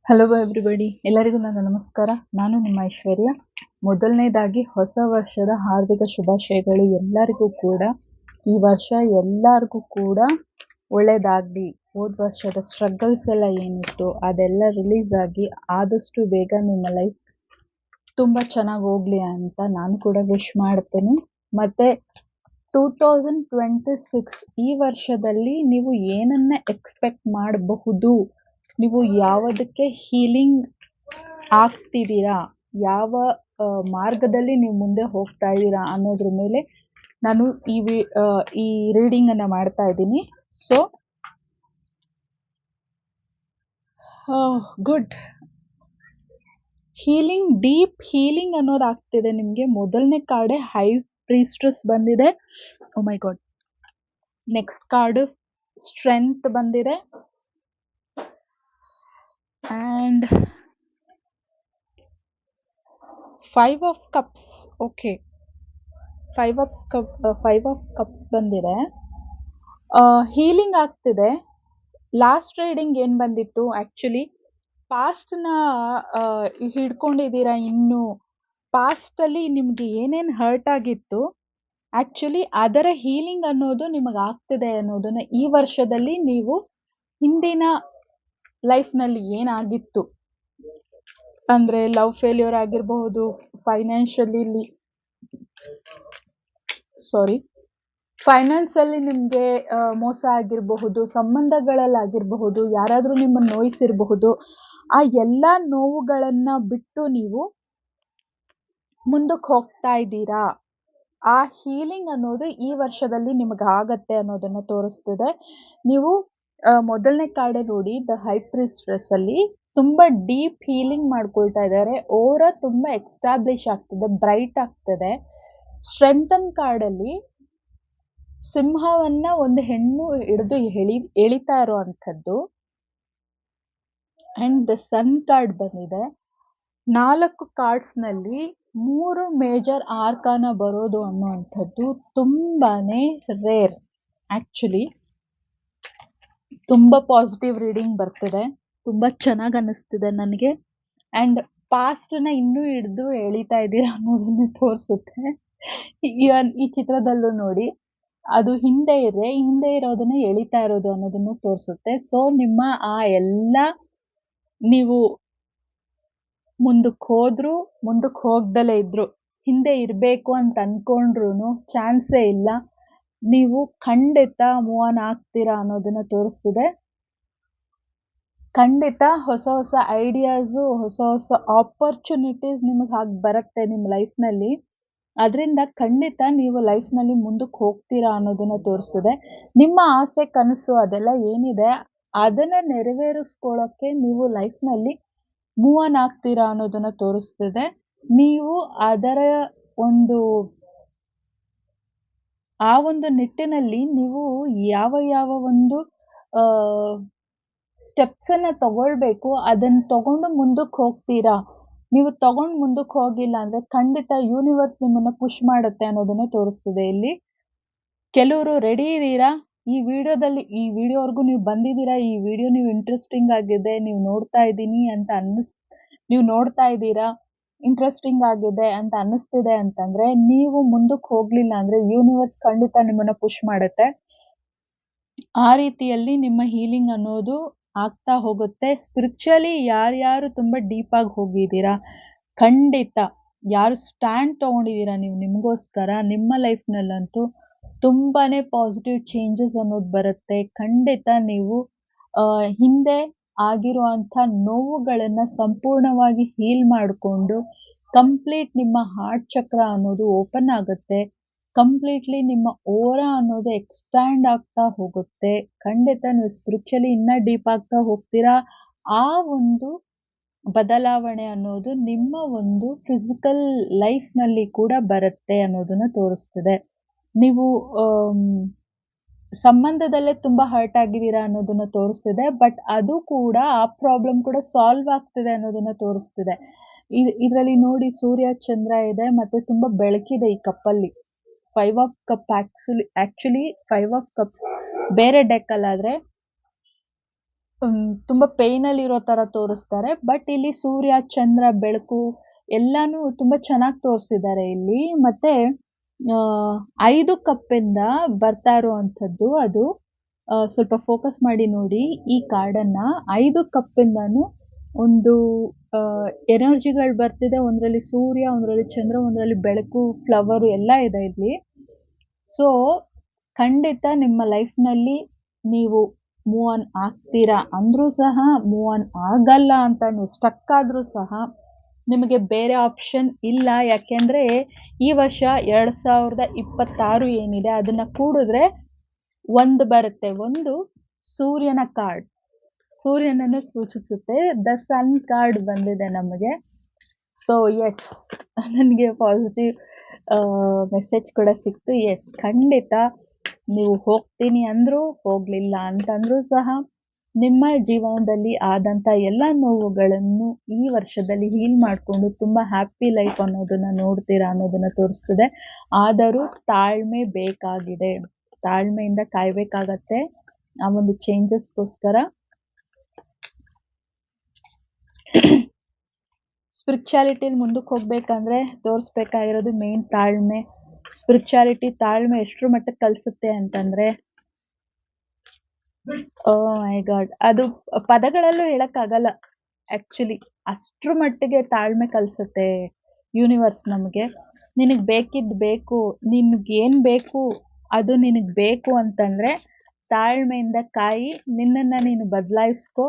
Hello everybody, ಎಲ್ಲರಿಗೂ ನನ್ನ ನಮಸ್ಕಾರ. ನಾನು ನಿಮ್ಮ ಐಶ್ವರ್ಯ. ಮೊದಲನೇದಾಗಿ ಹೊಸ ವರ್ಷದ ಹಾರ್ದಿಕ ಶುಭಾಶಯಗಳು ಎಲ್ಲರಿಗೂ ಕೂಡ. ಈ ವರ್ಷ ಎಲ್ಲರಿಗೂ ಕೂಡ ಒಳ್ಳೆಯದಾಗಲಿ. ಹೋದ ವರ್ಷದ ಸ್ಟ್ರಗಲ್ಸ್ ಎಲ್ಲ ಏನಿತ್ತು ಅದೆಲ್ಲ ರಿಲೀಸ್ ಆಗಿ ಆದಷ್ಟು ಬೇಗ ನಿಮ್ಮ ಲೈಫ್ ತುಂಬ ಚೆನ್ನಾಗಿ ಹೋಗಲಿ ಅಂತ ನಾನು ಕೂಡ ವಿಶ್ ಮಾಡ್ತೀನಿ. ಮತ್ತು 2026 ಈ ವರ್ಷದಲ್ಲಿ ನೀವು ಏನನ್ನ ಎಕ್ಸ್ಪೆಕ್ಟ್ ಮಾಡಬಹುದು, ನೀವು ಯಾವುದಕ್ಕೆ ಹೀಲಿಂಗ್ ಆಗ್ತಿದ್ದೀರಾ, ಯಾವ ಮಾರ್ಗದಲ್ಲಿ ನೀವು ಮುಂದೆ ಹೋಗ್ತಾ ಇದ್ದೀರಾ ಅನ್ನೋದ್ರ ಮೇಲೆ ನಾನು ಈ ರೀಡಿಂಗನ್ನು ಮಾಡ್ತಾ ಇದ್ದೀನಿ. So good healing, deep healing ಅನ್ನೋದು ಆಗ್ತಿದೆ ನಿಮಗೆ. ಮೊದಲನೇ ಕಾರ್ಡೆ ಹೈ ಪ್ರೀಸ್ಟ್ರೆಸ್ ಬಂದಿದೆ. ಓ my god. Next card strength ಬಂದಿದೆ. And 5 of cups. Okay, 5 of cups ಬಂದಿದೆ. ಹೀಲಿಂಗ್ ಆಗ್ತಿದೆ. ಲಾಸ್ಟ್ ರೀಡಿಂಗ್ ಏನು ಬಂದಿತ್ತು, ಆ್ಯಕ್ಚುಲಿ ಪಾಸ್ಟ್ನ ಹಿಡ್ಕೊಂಡಿದ್ದೀರಾ. ಇನ್ನು ಪಾಸ್ಟಲ್ಲಿ ನಿಮಗೆ ಏನೇನು ಹರ್ಟ್ ಆಗಿತ್ತು, ಆ್ಯಕ್ಚುಲಿ ಅದರ ಹೀಲಿಂಗ್ ಅನ್ನೋದು ನಿಮಗೆ ಆಗ್ತಿದೆ ಅನ್ನೋದನ್ನು ಈ ವರ್ಷದಲ್ಲಿ ನೀವು ಹಿಂದಿನ ಲೈಫ್ನಲ್ಲಿ ಏನಾಗಿತ್ತು ಅಂದರೆ ಲವ್ ಫೇಲ್ಯೂರ್ ಆಗಿರಬಹುದು, ಫೈನಾನ್ಸಲ್ಲಿ ನಿಮಗೆ ಮೋಸ ಆಗಿರಬಹುದು, ಸಂಬಂಧಗಳಲ್ಲಾಗಿರಬಹುದು, ಯಾರಾದರೂ ನಿಮ್ಮನ್ನು ನೋಯಿಸಿರಬಹುದು. ಆ ಎಲ್ಲ ನೋವುಗಳನ್ನು ಬಿಟ್ಟು ನೀವು ಮುಂದಕ್ಕೆ ಹೋಗ್ತಾ ಇದ್ದೀರಾ. ಆ ಹೀಲಿಂಗ್ ಅನ್ನೋದು ಈ ವರ್ಷದಲ್ಲಿ ನಿಮಗೆ ಆಗತ್ತೆ ಅನ್ನೋದನ್ನು ತೋರಿಸ್ತಿದೆ. ನೀವು ಮೊದಲನೇ ಕಾರ್ಡೆ ನೋಡಿ, ದ ಹೈ ಪ್ರೀಸ್ಟ್ರೆಸ್ಸಲ್ಲಿ ತುಂಬ ಡೀಪ್ ಹೀಲಿಂಗ್ ಮಾಡ್ಕೊಳ್ತಾ ಇದ್ದಾರೆ. ಓರ ತುಂಬ ಎಕ್ಸ್ಟಾಬ್ಲಿಷ್ ಆಗ್ತಿದೆ, ಬ್ರೈಟ್ ಆಗ್ತದೆ. ಸ್ಟ್ರೆಂಥನ್ ಕಾರ್ಡಲ್ಲಿ ಸಿಂಹವನ್ನ ಒಂದು ಹೆಣ್ಣು ಹಿಡಿದು ಎಳಿತಾ ಇರೋ ಅಂಥದ್ದು. ಆ್ಯಂಡ್ ದ ಸನ್ ಕಾರ್ಡ್ ಬಂದಿದೆ. 4 ಕಾರ್ಡ್ಸ್ನಲ್ಲಿ 3 ಮೇಜರ್ ಆರ್ಕಾನ ಬರೋದು ಅನ್ನುವಂಥದ್ದು ತುಂಬಾ ರೇರ್. ಆ್ಯಕ್ಚುಲಿ ತುಂಬ ಪಾಸಿಟಿವ್ ರೀಡಿಂಗ್ ಬರ್ತಿದೆ, ತುಂಬ ಚೆನ್ನಾಗಿ ಅನ್ನಿಸ್ತಿದೆ ನನಗೆ. ಆ್ಯಂಡ್ ಪಾಸ್ಟನ್ನ ಇನ್ನೂ ಹಿಡಿದು ಎಳಿತಾ ಇದ್ದೀರಾ ಅನ್ನೋದನ್ನು ತೋರಿಸುತ್ತೆ. ಈ ಚಿತ್ರದಲ್ಲೂ ನೋಡಿ, ಅದು ಹಿಂದೆ ಇರೋದನ್ನ ಎಳಿತಾ ಇರೋದು ಅನ್ನೋದನ್ನು ತೋರಿಸುತ್ತೆ. ಸೊ ನಿಮ್ಮ ಆ ಎಲ್ಲ ನೀವು ಮುಂದಕ್ಕೆ ಹೋಗ್ದಲೇ ಇದ್ರು, ಹಿಂದೆ ಇರಬೇಕು ಅಂತ ಅಂದ್ಕೊಂಡ್ರು ಚಾನ್ಸೇ ಇಲ್ಲ. ನೀವು ಖಂಡಿತ ಮೂವ್ ಆನ್ ಆಗ್ತೀರಾ ಅನ್ನೋದನ್ನ ತೋರಿಸ್ತಿದೆ. ಖಂಡಿತ ಹೊಸ ಹೊಸ ಐಡಿಯಾಸು, ಹೊಸ ಹೊಸ ಆಪರ್ಚುನಿಟೀಸ್ ನಿಮಗೆ ಹಾಗೆ ಬರುತ್ತೆ ನಿಮ್ಮ ಲೈಫ್ನಲ್ಲಿ. ಅದರಿಂದ ಖಂಡಿತ ನೀವು ಲೈಫ್ನಲ್ಲಿ ಮುಂದಕ್ಕೆ ಹೋಗ್ತೀರಾ ಅನ್ನೋದನ್ನು ತೋರಿಸ್ತಿದೆ. ನಿಮ್ಮ ಆಸೆ, ಕನಸು ಅದೆಲ್ಲ ಏನಿದೆ ಅದನ್ನು ನೆರವೇರಿಸ್ಕೊಳ್ಳೋಕ್ಕೆ ನೀವು ಲೈಫ್ನಲ್ಲಿ ಮೂವ್ ಆನ್ ಆಗ್ತೀರಾ ಅನ್ನೋದನ್ನು ತೋರಿಸ್ತಿದೆ. ನೀವು ಅದರ ಆ ಒಂದು ನಿಟ್ಟಿನಲ್ಲಿ ನೀವು ಯಾವ ಒಂದು ಸ್ಟೆಪ್ಸನ್ನು ತಗೊಳ್ಬೇಕು, ಅದನ್ನು ತಗೊಂಡು ಮುಂದಕ್ಕೆ ಹೋಗ್ತೀರಾ. ನೀವು ತಗೊಂಡು ಮುಂದಕ್ಕೆ ಹೋಗಿಲ್ಲ ಅಂದರೆ ಖಂಡಿತ ಯೂನಿವರ್ಸ್ ನಿಮ್ಮನ್ನು ಪುಷ್ ಮಾಡುತ್ತೆ ಅನ್ನೋದನ್ನು ತೋರಿಸ್ತಿದೆ ಇಲ್ಲಿ. ಕೆಲವರು ರೆಡಿ ಇದ್ದೀರಾ, ಈ ವಿಡಿಯೋವರೆಗೂ ನೀವು ಬಂದಿದ್ದೀರಾ, ಈ ವಿಡಿಯೋ ನೀವು ಇಂಟ್ರೆಸ್ಟಿಂಗ್ ಆಗಿದೆ, ನೀವು ನೋಡ್ತಾ ಇದ್ದೀರಾ, ಇಂಟ್ರೆಸ್ಟಿಂಗ್ ಆಗಿದೆ ಅಂತ ಅನ್ನಿಸ್ತಿದೆ ಅಂತಂದರೆ, ನೀವು ಮುಂದಕ್ಕೆ ಹೋಗಲಿಲ್ಲ ಅಂದರೆ ಯೂನಿವರ್ಸ್ ಖಂಡಿತ ನಿಮ್ಮನ್ನು ಪುಷ್ ಮಾಡುತ್ತೆ. ಆ ರೀತಿಯಲ್ಲಿ ನಿಮ್ಮ ಹೀಲಿಂಗ್ ಅನ್ನೋದು ಆಗ್ತಾ ಹೋಗುತ್ತೆ. ಸ್ಪಿರಿಚುವಲಿ ಯಾರ್ಯಾರು ತುಂಬ ಡೀಪಾಗಿ ಹೋಗಿದ್ದೀರಾ, ಖಂಡಿತ ಯಾರು ಸ್ಟ್ಯಾಂಡ್ ತೊಗೊಂಡಿದ್ದೀರಾ ನೀವು ನಿಮಗೋಸ್ಕರ, ನಿಮ್ಮ ಲೈಫ್ನಲ್ಲಂತೂ ತುಂಬಾ ಪಾಸಿಟಿವ್ ಚೇಂಜಸ್ ಅನ್ನೋದು ಬರುತ್ತೆ. ಖಂಡಿತ ನೀವು ಹಿಂದೆ ಆಗಿರುವಂಥ ನೋವುಗಳನ್ನು ಸಂಪೂರ್ಣವಾಗಿ ಹೀಲ್ ಮಾಡಿಕೊಂಡು ಕಂಪ್ಲೀಟ್ ನಿಮ್ಮ ಹಾರ್ಟ್ ಚಕ್ರ ಅನ್ನೋದು ಓಪನ್ ಆಗುತ್ತೆ. ಕಂಪ್ಲೀಟ್ಲಿ ನಿಮ್ಮ ಓರಾ ಅನ್ನೋದು ಎಕ್ಸ್ಪ್ಯಾಂಡ್ ಆಗ್ತಾ ಹೋಗುತ್ತೆ. ಖಂಡಿತ ನೀವು ಸ್ಪಿರಿಚುವಲಿ ಇನ್ನೂ ಡೀಪ್ ಆಗ್ತಾ ಹೋಗ್ತೀರಾ. ಆ ಒಂದು ಬದಲಾವಣೆ ಅನ್ನೋದು ನಿಮ್ಮ ಒಂದು ಫಿಸಿಕಲ್ ಲೈಫ್ನಲ್ಲಿ ಕೂಡ ಬರುತ್ತೆ ಅನ್ನೋದನ್ನು ತೋರಿಸ್ತಿದೆ. ನೀವು ಸಂಬಂಧದಲ್ಲೇ ತುಂಬ ಹರ್ಟ್ ಆಗಿದ್ದೀರಾ ಅನ್ನೋದನ್ನು ತೋರಿಸ್ತಿದೆ. ಬಟ್ ಅದು ಕೂಡ, ಆ ಪ್ರಾಬ್ಲಮ್ ಕೂಡ ಸಾಲ್ವ್ ಆಗ್ತಿದೆ ಅನ್ನೋದನ್ನು ತೋರಿಸ್ತಿದೆ. ಇದರಲ್ಲಿ ನೋಡಿ, ಸೂರ್ಯ ಚಂದ್ರ ಇದೆ ಮತ್ತು ತುಂಬ ಬೆಳಕಿದೆ ಈ ಕಪ್ಪಲ್ಲಿ. 5 of cup actually 5 of cups ಬೇರೆ ಡೆಕ್ಕಲ್ಲಾದರೆ ತುಂಬ ಪೇಯ್ನಲ್ಲಿರೋ ಥರ ತೋರಿಸ್ತಾರೆ. ಬಟ್ ಇಲ್ಲಿ ಸೂರ್ಯ, ಚಂದ್ರ, ಬೆಳಕು ಎಲ್ಲಾನು ತುಂಬ ಚೆನ್ನಾಗಿ ತೋರಿಸಿದ್ದಾರೆ ಇಲ್ಲಿ. ಮತ್ತೆ 5 ಕಪ್ಪಿಂದ ಬರ್ತಾ ಇರುವಂಥದ್ದು ಅದು. ಸ್ವಲ್ಪ ಫೋಕಸ್ ಮಾಡಿ ನೋಡಿ ಈ ಕಾರ್ಡನ್ನ. 5 ಕಪ್ಪಿಂದಾನು ಒಂದು ಎನರ್ಜಿಗಳು ಬರ್ತಿದೆ. ಒಂದರಲ್ಲಿ ಸೂರ್ಯ, ಒಂದರಲ್ಲಿ ಚಂದ್ರ, ಒಂದರಲ್ಲಿ ಬೆಳಕು, ಫ್ಲವರು ಎಲ್ಲ ಇದೆ ಇಲ್ಲಿ. ಸೊ ಖಂಡಿತ ನಿಮ್ಮ ಲೈಫ್‌ನಲ್ಲಿ ನೀವು ಮೂವ್ ಆನ್ ಆಗ್ತೀರಾ ಅಂದ್ರೂ ಸಹ, ಮೂವ್ ಆನ್ ಆಗಲ್ಲ ಅಂತ ನೀವು ಸ್ಟಕ್ ಆದ್ರೂ ಸಹ ನಿಮಗೆ ಬೇರೆ ಆಪ್ಷನ್ ಇಲ್ಲ. ಯಾಕೆಂದ್ರೆ ಈ ವರ್ಷ 2026 ಏನಿದೆ ಅದನ್ನ ಕೂಡಿದ್ರೆ ಒಂದು ಬರುತ್ತೆ. ಒಂದು ಸೂರ್ಯನ ಕಾರ್ಡ್. ಸೂರ್ಯನನ್ನು ಸೂಚಿಸುತ್ತೆ. ದ ಸನ್ ಕಾರ್ಡ್ ಬಂದಿದೆ ನಮಗೆ. ಸೊ ಯೆಸ್, ನನಗೆ ಪಾಸಿಟಿವ್ ಮೆಸೇಜ್ ಕೂಡ ಸಿಕ್ತು. ಯೆಸ್, ಖಂಡಿತ ನೀವು ಹೋಗ್ತೀನಿ ಅಂದ್ರೂ, ಹೋಗ್ಲಿಲ್ಲ ಅಂತಂದ್ರೂ ಸಹ ನಿಮ್ಮ ಜೀವನದಲ್ಲಿ ಆದಂಥ ಎಲ್ಲ ನೋವುಗಳನ್ನು ಈ ವರ್ಷದಲ್ಲಿ ಹೀಲ್ ಮಾಡಿಕೊಂಡು ತುಂಬ ಹ್ಯಾಪಿ ಲೈಫ್ ಅನ್ನೋದನ್ನ ನೋಡ್ತೀರಾ ಅನ್ನೋದನ್ನ ತೋರಿಸ್ತಿದೆ. ಆದರೂ ತಾಳ್ಮೆ ಬೇಕಾಗಿದೆ. ತಾಳ್ಮೆಯಿಂದ ಕಾಯಬೇಕಾಗತ್ತೆ ಆ ಒಂದು ಚೇಂಜಸ್ಗೋಸ್ಕರ. ಸ್ಪಿರಿಚುಯಾಲಿಟಿಲಿ ಮುಂದಕ್ಕೆ ಹೋಗ್ಬೇಕಂದ್ರೆ ತೋರಿಸ್ಬೇಕಾಗಿರೋದು ಮೇನ್ ತಾಳ್ಮೆ. ಸ್ಪಿರಿಚುಯಾಲಿಟಿ ತಾಳ್ಮೆ ಎಷ್ಟರ ಮಟ್ಟಕ್ಕೆ ಕಲಿಸುತ್ತೆ ಅಂತಂದ್ರೆ, ಓಹ್ ಮೈ ಗಾಡ್, ಅದು ಪದಗಳಲ್ಲೂ ಹೇಳಕ್ಕಾಗಲ್ಲ ಆಕ್ಚುಲಿ. ಅಷ್ಟ್ರ ಮಟ್ಟಿಗೆ ತಾಳ್ಮೆ ಕಲಿಸುತ್ತೆ ಯೂನಿವರ್ಸ್ ನಮಗೆ. ನಿನಗೆ ಬೇಕಿದ್ದು ಬೇಕು, ನಿನ್ಗೇನು ಬೇಕು ಅದು ನಿನಗೆ ಬೇಕು ಅಂತಂದ್ರೆ ತಾಳ್ಮೆಯಿಂದ ಕಾಯಿ, ನಿನ್ನನ್ನು ನೀನು ಬದಲಾಯಿಸ್ಕೊ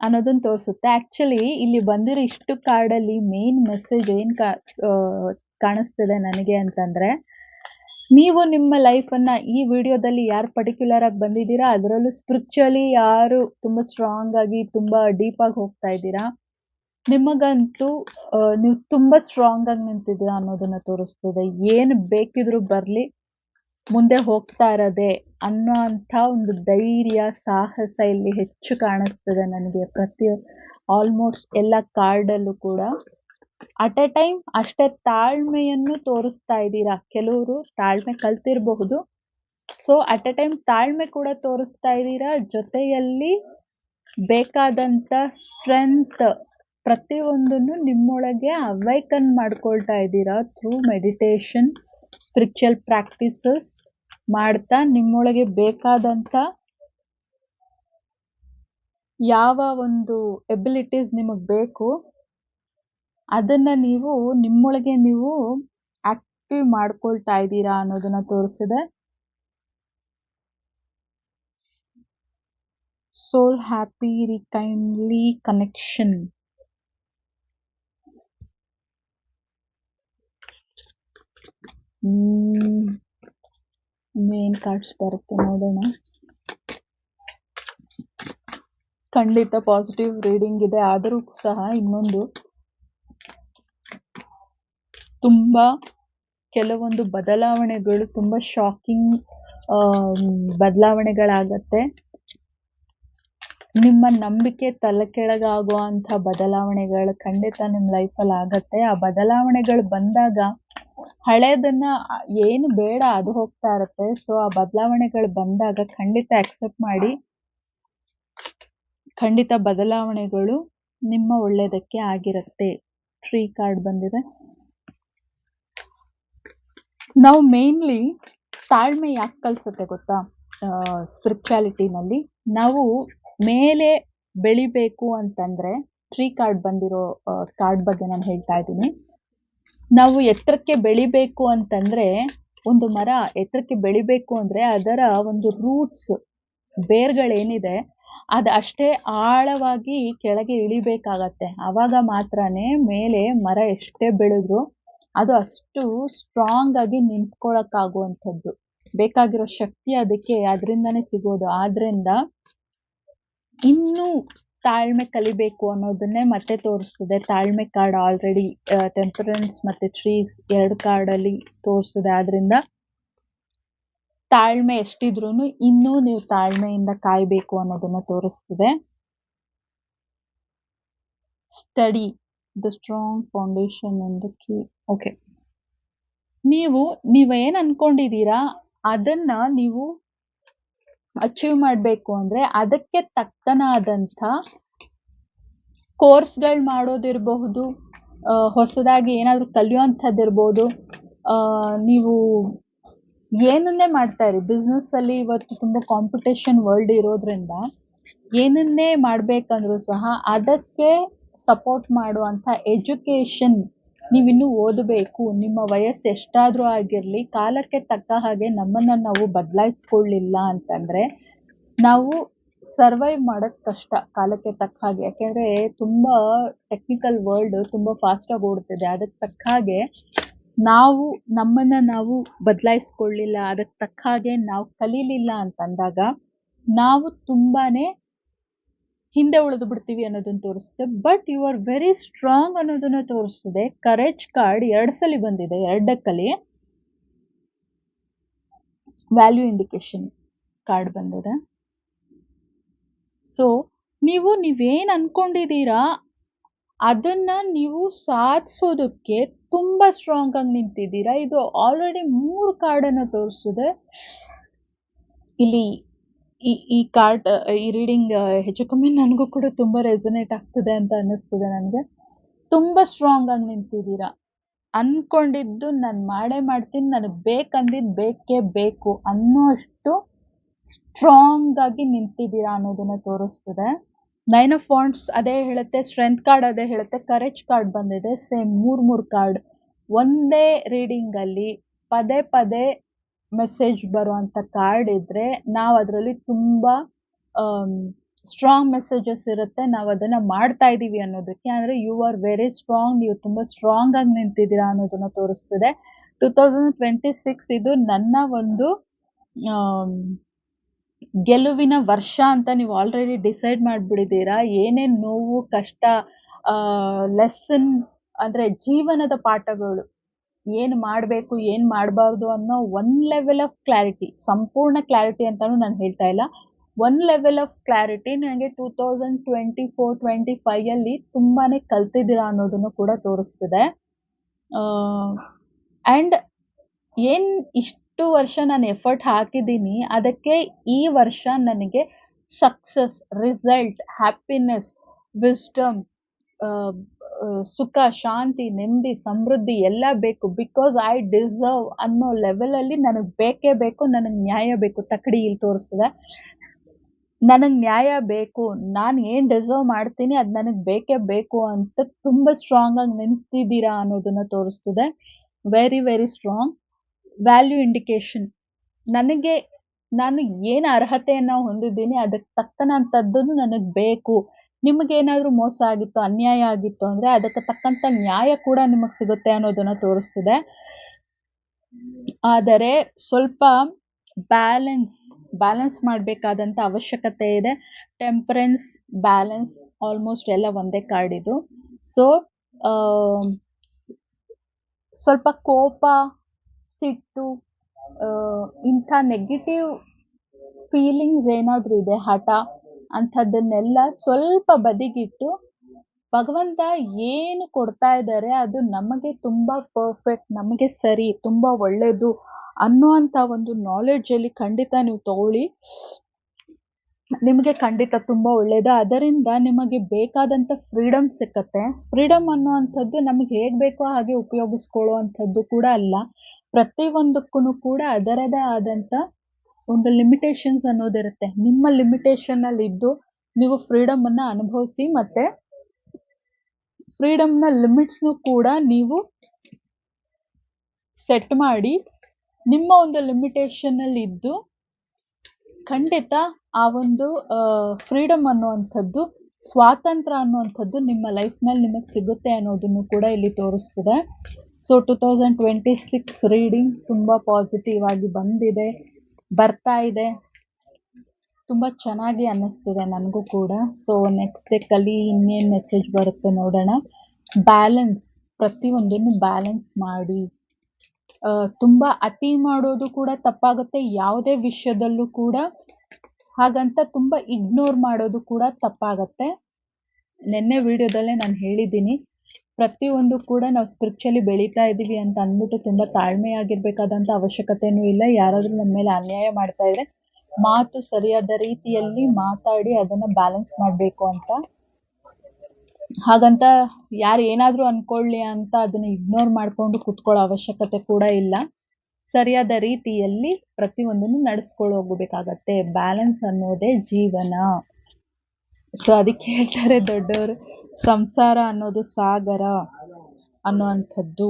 ಅನ್ನೋದನ್ನ ತೋರಿಸುತ್ತೆ. ಆಕ್ಚುಲಿ ಇಲ್ಲಿ ಬಂದಿರೋ ಇಷ್ಟು ಕಾರ್ಡಲ್ಲಿ ಮೇನ್ ಮೆಸೇಜ್ ಏನು ಕಾಣಿಸ್ತಿದೆ ನನಗೆ ಅಂತಂದ್ರೆ, ನೀವು ನಿಮ್ಮ ಲೈಫನ್ನ ಈ ವಿಡಿಯೋದಲ್ಲಿ ಯಾರು ಪರ್ಟಿಕ್ಯುಲರ್ ಆಗಿ ಬಂದಿದ್ದೀರಾ, ಅದರಲ್ಲೂ ಸ್ಪಿರಿಚುವಲಿ ಯಾರು ತುಂಬ ಸ್ಟ್ರಾಂಗ್ ಆಗಿ ತುಂಬ ಡೀಪ್ ಆಗಿ ಹೋಗ್ತಾ ಇದ್ದೀರಾ, ನಿಮಗಂತೂ ನೀವು ತುಂಬ ಸ್ಟ್ರಾಂಗ್ ಆಗಿ ನಿಂತಿದ್ದೀರಾ ಅನ್ನೋದನ್ನ ತೋರಿಸ್ತಿದೆ. ಏನು ಬೇಕಿದ್ರೂ ಬರಲಿ, ಮುಂದೆ ಹೋಗ್ತಾ ಇರೋದೆ ಅನ್ನೋ ಅಂಥ ಒಂದು ಧೈರ್ಯ, ಸಾಹಸ ಇಲ್ಲಿ ಹೆಚ್ಚು ಕಾಣಿಸ್ತಿದೆ ನನಗೆ. ಆಲ್ಮೋಸ್ಟ್ ಎಲ್ಲ ಕಾರ್ಡಲ್ಲೂ ಕೂಡ ಅಟ್ ಎ ಟೈಮ್ ಅಷ್ಟೇ ತಾಳ್ಮೆಯನ್ನು ತೋರಿಸ್ತಾ ಇದ್ದೀರಾ. ಕೆಲವರು ತಾಳ್ಮೆ ಕಲ್ತಿರಬಹುದು. ಸೊ ಅಟ್ ಎ ಟೈಮ್ ತಾಳ್ಮೆ ಕೂಡ ತೋರಿಸ್ತಾ ಇದ್ದೀರಾ. ಜೊತೆಯಲ್ಲಿ ಬೇಕಾದಂಥ ಸ್ಟ್ರೆಂತ್ ಪ್ರತಿಯೊಂದನ್ನು ನಿಮ್ಮೊಳಗೆ ಅವೈಕನ್ ಮಾಡ್ಕೊಳ್ತಾ ಇದ್ದೀರಾ ಥ್ರೂ ಮೆಡಿಟೇಷನ್, ಸ್ಪಿರಿಚುವಲ್ ಪ್ರಾಕ್ಟೀಸಸ್ ಮಾಡ್ತಾ. ನಿಮ್ಮೊಳಗೆ ಬೇಕಾದಂಥ ಯಾವ ಒಂದು ಎಬಿಲಿಟೀಸ್ ನಿಮಗೆ ಬೇಕು ಅದನ್ನ ನೀವು ನಿಮ್ಮೊಳಗೆ ನೀವು ಆಕ್ಟಿವ್ ಮಾಡ್ಕೊಳ್ತಾ ಇದ್ದೀರಾ ಅನ್ನೋದನ್ನ ತೋರಿಸಿದೆ. ಸೋಲ್ ಹ್ಯಾಪಿ ರೀಕೈಂಡ್ಲಿ ಕನೆಕ್ಷನ್. ಮೇನ್ ಕಾರ್ಡ್ಸ್ ಬರುತ್ತೆ ನೋಡೋಣ. ಖಂಡಿತ ಪಾಸಿಟಿವ್ ರೀಡಿಂಗ್ ಇದೆ. ಆದರೂ ಸಹ ಇನ್ನೊಂದು ತುಂಬ ಕೆಲವೊಂದು ಬದಲಾವಣೆಗಳು, ತುಂಬ ಶಾಕಿಂಗ್ ಬದಲಾವಣೆಗಳಾಗತ್ತೆ. ನಿಮ್ಮ ನಂಬಿಕೆ ತಲೆ ಕೆಳಗಾಗುವಂಥ ಬದಲಾವಣೆಗಳು ಖಂಡಿತ ನಿಮ್ಮ ಲೈಫಲ್ಲಿ ಆಗತ್ತೆ. ಆ ಬದಲಾವಣೆಗಳು ಬಂದಾಗ ಹಳೇದನ್ನ ಏನು ಬೇಡ ಅದು ಹೋಗ್ತಾ ಇರುತ್ತೆ. ಸೊ ಆ ಬದಲಾವಣೆಗಳು ಬಂದಾಗ ಖಂಡಿತ ಅಕ್ಸೆಪ್ಟ್ ಮಾಡಿ. ಖಂಡಿತ ಬದಲಾವಣೆಗಳು ನಿಮ್ಮ ಒಳ್ಳೆಯದಕ್ಕೆ ಆಗಿರುತ್ತೆ. 3 ಕಾರ್ಡ್ ಬಂದಿದೆ. ನಾವು ಮೇನ್ಲಿ ತಾಳ್ಮೆ ಯಾಕೆ ಕಲಿಸುತ್ತೆ ಗೊತ್ತಾ? ಸ್ಪಿರಿಚುಯಾಲಿಟಿನಲ್ಲಿ ನಾವು ಮೇಲೆ ಬೆಳಿಬೇಕು ಅಂತಂದ್ರೆ 3 ಕಾರ್ಡ್ ಬಂದಿರೋ ಕಾರ್ಡ್ ಬಗ್ಗೆ ನಾನು ಹೇಳ್ತಾ ಇದ್ದೀನಿ. ನಾವು ಎತ್ತರಕ್ಕೆ ಬೆಳಿಬೇಕು ಅಂತಂದ್ರೆ, ಒಂದು ಮರ ಎತ್ತರಕ್ಕೆ ಬೆಳಿಬೇಕು ಅಂದ್ರೆ ಅದರ ಒಂದು ರೂಟ್ಸ್, ಬೇರ್ಗಳೇನಿದೆ ಅದು ಅಷ್ಟೇ ಆಳವಾಗಿ ಕೆಳಗೆ ಇಳಿಬೇಕಾಗತ್ತೆ. ಆವಾಗ ಮಾತ್ರನೇ ಮೇಲೆ ಮರ ಎಷ್ಟೇ ಬೆಳೆದ್ರು ಅದು ಅಷ್ಟು ಸ್ಟ್ರಾಂಗ್ ಆಗಿ ನಿಂತ್ಕೊಳಕ್ಕಾಗುವಂಥದ್ದು. ಬೇಕಾಗಿರೋ ಶಕ್ತಿ ಅದಕ್ಕೆ ಅದರಿಂದಾನೇ ಸಿಗೋದು. ಆದ್ರಿಂದ ಇನ್ನೂ ತಾಳ್ಮೆ ಕಲಿಬೇಕು ಅನ್ನೋದನ್ನೇ ಮತ್ತೆ ತೋರಿಸ್ತಿದೆ. ತಾಳ್ಮೆ ಕಾರ್ಡ್ ಆಲ್ರೆಡಿ ಟೆಂಪರೆನ್ಸ್ ಮತ್ತೆ ಟ್ರೀಸ್ 2 ಕಾರ್ಡಲ್ಲಿ ತೋರಿಸಿದೆ. ಆದ್ರಿಂದ ತಾಳ್ಮೆ ಎಷ್ಟಿದ್ರೂ ಇನ್ನೂ ನೀವು ತಾಳ್ಮೆಯಿಂದ ಕಾಯಬೇಕು ಅನ್ನೋದನ್ನ ತೋರಿಸ್ತಿದೆ. Study the strong foundation and the key. Okay, ನೀವೇನು ಅನ್ಕೊಂಡಿದ್ದೀರಾ ಅದನ್ನ ನೀವು ಅಚೀವ್ ಮಾಡಬೇಕು ಅಂದರೆ ಅದಕ್ಕೆ ತಕ್ಕನಾದಂಥ ಕೋರ್ಸ್ಗಳು ಮಾಡೋದಿರಬಹುದು, ಹೊಸದಾಗಿ ಏನಾದರೂ ಕಲಿಯುವಂಥದ್ದಿರ್ಬೋದು. ನೀವು ಏನನ್ನೇ ಮಾಡ್ತಾ ಇರಿ, ಬಿಸ್ನೆಸ್ಸಲ್ಲಿ ಇವತ್ತು ತುಂಬ ಕಾಂಪಿಟೇಷನ್ ವರ್ಲ್ಡ್ ಇರೋದ್ರಿಂದ ಏನನ್ನೇ ಮಾಡಬೇಕಂದ್ರೂ ಸಹ ಅದಕ್ಕೆ ಸಪೋರ್ಟ್ ಮಾಡುವಂಥ ಎಜುಕೇಷನ್ ನೀವಿನ್ನೂ ಓದಬೇಕು. ನಿಮ್ಮ ವಯಸ್ಸು ಎಷ್ಟಾದರೂ ಆಗಿರಲಿ, ಕಾಲಕ್ಕೆ ತಕ್ಕ ಹಾಗೆ ನಮ್ಮನ್ನು ನಾವು ಬದಲಾಯಿಸ್ಕೊಳ್ಳಿಲ್ಲ ಅಂತಂದರೆ ನಾವು ಸರ್ವೈವ್ ಮಾಡೋದು ಕಷ್ಟ ಕಾಲಕ್ಕೆ ತಕ್ಕ ಹಾಗೆ. ಯಾಕೆಂದರೆ ತುಂಬ ಟೆಕ್ನಿಕಲ್ ವರ್ಲ್ಡ್ ತುಂಬ ಫಾಸ್ಟಾಗಿ ಓಡ್ತಿದೆ. ಅದಕ್ಕೆ ತಕ್ಕ ಹಾಗೆ ನಾವು ನಮ್ಮನ್ನು ನಾವು ಬದಲಾಯಿಸ್ಕೊಳ್ಳಿಲ್ಲ, ಅದಕ್ಕೆ ತಕ್ಕ ಹಾಗೆ ನಾವು ಕಲೀಲಿಲ್ಲ ಅಂತಂದಾಗ ನಾವು ತುಂಬಾ ಹಿಂದೆ ಉಳಿದು ಬಿಡ್ತೀವಿ ಅನ್ನೋದನ್ನು ತೋರಿಸುತ್ತೆ. But you are very strong ಅನ್ನೋದನ್ನು ತೋರಿಸ್ತದೆ. ಕರೇಜ್ ಕಾರ್ಡ್ 2 ಸಲ ಬಂದಿದೆ. 2ಕ್ಕಲ್ಲಿ ವ್ಯಾಲ್ಯೂ ಇಂಡಿಕೇಶನ್ ಕಾರ್ಡ್ ಬಂದಿದೆ. ಸೊ ನೀವೇನು ಅನ್ಕೊಂಡಿದ್ದೀರಾ ಅದನ್ನ ನೀವು ಸಾಧಿಸೋದಕ್ಕೆ ತುಂಬ ಸ್ಟ್ರಾಂಗ್ ಆಗಿ ನಿಂತಿದ್ದೀರಾ. ಇದು ಆಲ್ರೆಡಿ 3 ಕಾರ್ಡನ್ನು ತೋರಿಸಿದೆ. ಇಲ್ಲಿ ಈ ಕಾರ್ಡ್, ಈ ರೀಡಿಂಗ್ ಹೆಚ್ಚು ಕಮ್ಮಿ ನನಗೂ ಕೂಡ ತುಂಬ ರೆಸೊನೇಟ್ ಆಗ್ತದೆ ಅಂತ ಅನ್ನಿಸ್ತದೆ ನನಗೆ. ತುಂಬ ಸ್ಟ್ರಾಂಗ್ ಆಗಿ ನಿಂತಿದ್ದೀರಾ. ಅನ್ಕೊಂಡಿದ್ದು ನಾನು ಮಾಡೇ ಮಾಡ್ತೀನಿ, ನನಗೆ ಬೇಕಂದಿದ್ದು ಬೇಕೇ ಬೇಕು ಅನ್ನೋಷ್ಟು ಸ್ಟ್ರಾಂಗ್ ಆಗಿ ನಿಂತಿದ್ದೀರಾ ಅನ್ನೋದನ್ನ ತೋರಿಸ್ತದೆ. 9 ಆಫ್ ವಾಂಡ್ಸ್ ಅದೇ ಹೇಳುತ್ತೆ, ಸ್ಟ್ರೆಂತ್ ಕಾರ್ಡ್ ಅದೇ ಹೇಳುತ್ತೆ, ಕರೇಜ್ ಕಾರ್ಡ್ ಬಂದಿದೆ. Same 3 card. ಒಂದೇ ರೀಡಿಂಗಲ್ಲಿ ಪದೇ ಪದೇ ಮೆಸೇಜ್ ಬರುವಂಥ ಕಾರ್ಡ್ ಇದ್ದರೆ ನಾವು ಅದರಲ್ಲಿ ತುಂಬ ಸ್ಟ್ರಾಂಗ್ ಮೆಸೇಜಸ್ ಇರುತ್ತೆ. ನಾವು ಅದನ್ನು ಮಾಡ್ತಾ ಇದ್ದೀವಿ ಅನ್ನೋದಕ್ಕೆ. ಅಂದರೆ ಯು ಆರ್ ವೆರಿ ಸ್ಟ್ರಾಂಗ್, ನೀವು ತುಂಬ ಸ್ಟ್ರಾಂಗ್ ಆಗಿ ನಿಂತಿದ್ದೀರಾ ಅನ್ನೋದನ್ನು ತೋರಿಸ್ತದೆ. 2026 ಇದು ನನ್ನ ಒಂದು ಗೆಲುವಿನ ವರ್ಷ ಅಂತ ನೀವು ಆಲ್ರೆಡಿ ಡಿಸೈಡ್ ಮಾಡಿಬಿಟ್ಟಿದ್ದೀರಾ. ಏನೇನು ನೋವು, ಕಷ್ಟ, ಲೆಸನ್ ಅಂದರೆ ಜೀವನದ ಪಾಠಗಳು, ಏನು ಮಾಡಬೇಕು ಏನು ಮಾಡಬಾರ್ದು ಅನ್ನೋ ಒಂದು ಲೆವೆಲ್ ಆಫ್ ಕ್ಲಾರಿಟಿ, ಸಂಪೂರ್ಣ ಕ್ಲಾರಿಟಿ ಅಂತಲೂ ನಾನು ಹೇಳ್ತಾ ಇಲ್ಲ, ಒಂದು ಲೆವೆಲ್ ಆಫ್ ಕ್ಲಾರಿಟಿ ನನಗೆ 2024-25 ತುಂಬಾ ಕಲ್ತಿದ್ದೀರಾ ಅನ್ನೋದನ್ನು ಕೂಡ ತೋರಿಸ್ತಿದೆ. ಆ್ಯಂಡ್ ಏನು ಇಷ್ಟು ವರ್ಷ ನಾನು ಎಫರ್ಟ್ ಹಾಕಿದ್ದೀನಿ ಅದಕ್ಕೆ ಈ ವರ್ಷ ನನಗೆ ಸಕ್ಸಸ್, ರಿಸಲ್ಟ್, ಹ್ಯಾಪಿನೆಸ್, ವಿಸ್ಡಮ್, ಸುಖ, ಶಾಂತಿ, ನೆಮ್ಮದಿ, ಸಮೃದ್ಧಿ ಎಲ್ಲ ಬೇಕು. ಬಿಕಾಸ್ ಐ ಡಿಸರ್ವ್ ಅನ್ನೋ ಲೆವೆಲಲ್ಲಿ ನನಗೆ ಬೇಕೇ ಬೇಕು. ನನಗೆ ನ್ಯಾಯ ಬೇಕು. ತಕ್ಕಡಿ ಇಲ್ಲಿ ತೋರಿಸ್ತದೆ. ನನಗೆ ನ್ಯಾಯ ಬೇಕು, ನಾನು ಏನು ಡಿಸರ್ವ್ ಮಾಡ್ತೀನಿ ಅದು ನನಗೆ ಬೇಕೇ ಬೇಕು ಅಂತ ತುಂಬ ಸ್ಟ್ರಾಂಗ್ ಆಗಿ ನಿಂತಿದ್ದೀರಾ ಅನ್ನೋದನ್ನು ತೋರಿಸ್ತದೆ. Very very strong. Value indication, ನಾನು ಏನು ಅರ್ಹತೆಯನ್ನು ಹೊಂದಿದ್ದೀನಿ ಅದಕ್ಕೆ ತಕ್ಕನಂಥದ್ದನ್ನು ನನಗೆ ಬೇಕು. ನಿಮಗೇನಾದರೂ ಮೋಸ ಆಗಿತ್ತು, ಅನ್ಯಾಯ ಆಗಿತ್ತು ಅಂದರೆ ಅದಕ್ಕೆ ತಕ್ಕಂಥ ನ್ಯಾಯ ಕೂಡ ನಿಮಗೆ ಸಿಗುತ್ತೆ ಅನ್ನೋದನ್ನು ತೋರಿಸ್ತಿದೆ. ಆದರೆ ಸ್ವಲ್ಪ ಬ್ಯಾಲೆನ್ಸ್ ಮಾಡಬೇಕಾದಂಥ ಅವಶ್ಯಕತೆ ಇದೆ. ಟೆಂಪರೆನ್ಸ್, ಬ್ಯಾಲೆನ್ಸ್ ಆಲ್ಮೋಸ್ಟ್ ಎಲ್ಲ ಒಂದೇ ಕಾರ್ಡ್ ಇದು. ಸೊ ಸ್ವಲ್ಪ ಕೋಪ, ಸಿಟ್ಟು, ಇಂಥ ನೆಗೆಟಿವ್ ಫೀಲಿಂಗ್ಸ್ ಏನಾದರೂ ಇದೆ, ಹಠ, ಅಂಥದ್ದನ್ನೆಲ್ಲ ಸ್ವಲ್ಪ ಬದಿಗಿಟ್ಟು ಭಗವಂತ ಏನು ಕೊಡ್ತಾ ಇದ್ದಾರೆ ಅದು ನಮಗೆ ತುಂಬ ಪರ್ಫೆಕ್ಟ್, ನಮಗೆ ಸರಿ, ತುಂಬ ಒಳ್ಳೆಯದು ಅನ್ನುವಂಥ ಒಂದು ನಾಲೆಡ್ಜಲ್ಲಿ ಖಂಡಿತ ನೀವು ತಗೊಳ್ಳಿ. ನಿಮಗೆ ಖಂಡಿತ ತುಂಬ ಒಳ್ಳೆಯದು. ಅದರಿಂದ ನಿಮಗೆ ಬೇಕಾದಂಥ ಫ್ರೀಡಮ್ ಸಿಕ್ಕತ್ತೆ. ಫ್ರೀಡಮ್ ಅನ್ನುವಂಥದ್ದು ನಮಗೆ ಹೇಗೆ ಬೇಕೋ ಹಾಗೆ ಉಪಯೋಗಿಸ್ಕೊಳ್ಳುವಂಥದ್ದು ಕೂಡ ಅಲ್ಲ. ಪ್ರತಿಯೊಂದಕ್ಕೂ ಕೂಡ ಅದರದೇ ಆದಂಥ ಒಂದು ಲಿಮಿಟೇಷನ್ಸ್ ಅನ್ನೋದಿರುತ್ತೆ. ನಿಮ್ಮ ಲಿಮಿಟೇಷನ್ನಲ್ಲಿದ್ದು ನೀವು ಫ್ರೀಡಮನ್ನು ಅನುಭವಿಸಿ, ಮತ್ತು ಫ್ರೀಡಮ್ನ ಲಿಮಿಟ್ಸ್ನು ಕೂಡ ನೀವು ಸೆಟ್ ಮಾಡಿ ನಿಮ್ಮ ಒಂದು ಲಿಮಿಟೇಷನ್ನಲ್ಲಿದ್ದು ಖಂಡಿತ ಆ ಒಂದು ಫ್ರೀಡಮ್ ಅನ್ನುವಂಥದ್ದು, ಸ್ವಾತಂತ್ರ್ಯ ಅನ್ನುವಂಥದ್ದು ನಿಮ್ಮ ಲೈಫ್ನಲ್ಲಿ ನಿಮಗೆ ಸಿಗುತ್ತೆ ಅನ್ನೋದನ್ನು ಕೂಡ ಇಲ್ಲಿ ತೋರಿಸ್ತಿದೆ. ಸೊ 2026 ರೀಡಿಂಗ್ ತುಂಬ ಪಾಸಿಟಿವ್ ಆಗಿ ಬರ್ತಾ ಇದೆ. ತುಂಬ ಚೆನ್ನಾಗಿ ಅನ್ನಿಸ್ತಿದೆ ನನಗೂ ಕೂಡ. ಸೊ ನೆಕ್ಸ್ಟ್ ಡೇಕಲ್ಲಿ ಇನ್ನೇನು ಮೆಸೇಜ್ ಬರುತ್ತೆ ನೋಡೋಣ. ಬ್ಯಾಲೆನ್ಸ್, ಪ್ರತಿಯೊಂದನ್ನು ಬ್ಯಾಲೆನ್ಸ್ ಮಾಡಿ. ತುಂಬ ಅತಿ ಮಾಡೋದು ಕೂಡ ತಪ್ಪಾಗುತ್ತೆ. ಯಾವುದೇ ವಿಷಯದಲ್ಲೂ ಕೂಡ ಹಾಗಂತ ತುಂಬ ಇಗ್ನೋರ್ ಮಾಡೋದು ಕೂಡ ತಪ್ಪಾಗತ್ತೆ. ನಿನ್ನೆ ವಿಡಿಯೋದಲ್ಲೇ ನಾನು ಹೇಳಿದ್ದೀನಿ, ಪ್ರತಿಯೊಂದು ಕೂಡ ನಾವು ಸ್ಪಿರಿಚುವಲಿ ಬೆಳೀತಾ ಇದ್ದೀವಿ ಅಂತ ಅಂದ್ಬಿಟ್ಟು ತುಂಬ ತಾಳ್ಮೆಯಾಗಿರಬೇಕಾದಂಥ ಅವಶ್ಯಕತೆಯೂ ಇಲ್ಲ. ಯಾರಾದರೂ ನಮ್ಮ ಮೇಲೆ ಅನ್ಯಾಯ ಮಾಡ್ತಾ ಇದ್ರೆ ಮಾತು ಸರಿಯಾದ ರೀತಿಯಲ್ಲಿ ಮಾತಾಡಿ ಅದನ್ನ ಬ್ಯಾಲೆನ್ಸ್ ಮಾಡ್ಬೇಕು ಅಂತ. ಹಾಗಂತ ಯಾರು ಏನಾದ್ರೂ ಅನ್ಕೊಳ್ಳಿ ಅಂತ ಅದನ್ನ ಇಗ್ನೋರ್ ಮಾಡ್ಕೊಂಡು ಕುತ್ಕೊಳ್ಳೋ ಅವಶ್ಯಕತೆ ಕೂಡ ಇಲ್ಲ. ಸರಿಯಾದ ರೀತಿಯಲ್ಲಿ ಪ್ರತಿಯೊಂದನ್ನು ನಡೆಸ್ಕೊಂಡು ಹೋಗ್ಬೇಕಾಗತ್ತೆ. ಬ್ಯಾಲೆನ್ಸ್ ಅನ್ನೋದೇ ಜೀವನ. ಸೊ ಅದಕ್ಕೆ ಹೇಳ್ತಾರೆ ದೊಡ್ಡವರು, ಸಂಸಾರ ಅನ್ನೋದು ಸಾಗರ ಅನ್ನುವಂಥದ್ದು.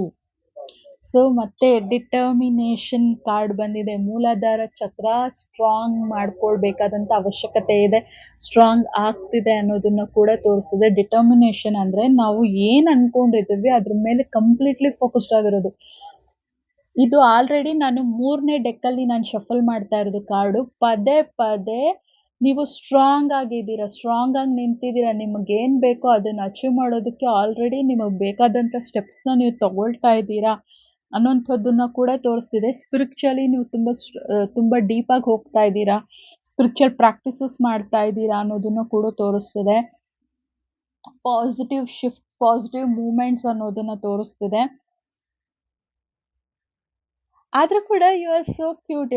ಸೊ ಮತ್ತೆ ಡಿಟರ್ಮಿನೇಷನ್ ಕಾರ್ಡ್ ಬಂದಿದೆ. ಮೂಲಾಧಾರ ಚಕ್ರ ಸ್ಟ್ರಾಂಗ್ ಮಾಡ್ಕೊಳ್ಬೇಕಾದಂತ ಅವಶ್ಯಕತೆ ಇದೆ. ಸ್ಟ್ರಾಂಗ್ ಆಗ್ತಿದೆ ಅನ್ನೋದನ್ನ ಕೂಡ ತೋರಿಸ್ತದೆ. ಡಿಟರ್ಮಿನೇಷನ್ ಅಂದ್ರೆ ನಾವು ಏನ್ ಅನ್ಕೊಂಡಿದ್ದೀವಿ ಅದ್ರ ಮೇಲೆ ಕಂಪ್ಲೀಟ್ಲಿ ಫೋಕಸ್ಡ್ ಆಗಿರೋದು. ಇದು ಆಲ್ರೆಡಿ ನಾನು 3ನೇ ಡೆಕ್ಕಲ್ಲಿ ನಾನು ಶಫಲ್ ಮಾಡ್ತಾ ಇರೋದು ಕಾರ್ಡು. ಪದೇ ಪದೇ ನೀವು ಸ್ಟ್ರಾಂಗ್ ಆಗಿದ್ದೀರಾ, ಸ್ಟ್ರಾಂಗ್ ಆಗಿ ನಿಂತಿದ್ದೀರಾ. ನಿಮಗೇನ್ ಬೇಕೋ ಅದನ್ನ ಅಚೀವ್ ಮಾಡೋದಕ್ಕೆ ಆಲ್ರೆಡಿ ನಿಮಗೆ ಬೇಕಾದಂತ ಸ್ಟೆಪ್ಸ್ನ ನೀವು ತಗೊಳ್ತಾ ಇದ್ದೀರಾ ಅನ್ನೋಂಥದ್ದನ್ನ ಕೂಡ ತೋರಿಸ್ತಿದೆ. ಸ್ಪಿರಿಚುವಲಿ ನೀವು ತುಂಬಾ ಡೀಪ್ ಆಗಿ ಹೋಗ್ತಾ ಇದ್ದೀರಾ, ಸ್ಪಿರಿಚುವಲ್ ಪ್ರಾಕ್ಟೀಸಸ್ ಮಾಡ್ತಾ ಇದ್ದೀರಾ ಅನ್ನೋದನ್ನ ಕೂಡ ತೋರಿಸ್ತಿದೆ. ಪಾಸಿಟಿವ್ ಶಿಫ್ಟ್, ಪಾಸಿಟಿವ್ ಮೂವ್ಮೆಂಟ್ಸ್ ಅನ್ನೋದನ್ನ ತೋರಿಸ್ತಿದೆ. ಆದ್ರೂ ಕೂಡ ಯು ಆರ್ ಸೋ ಕ್ಯೂಟ್.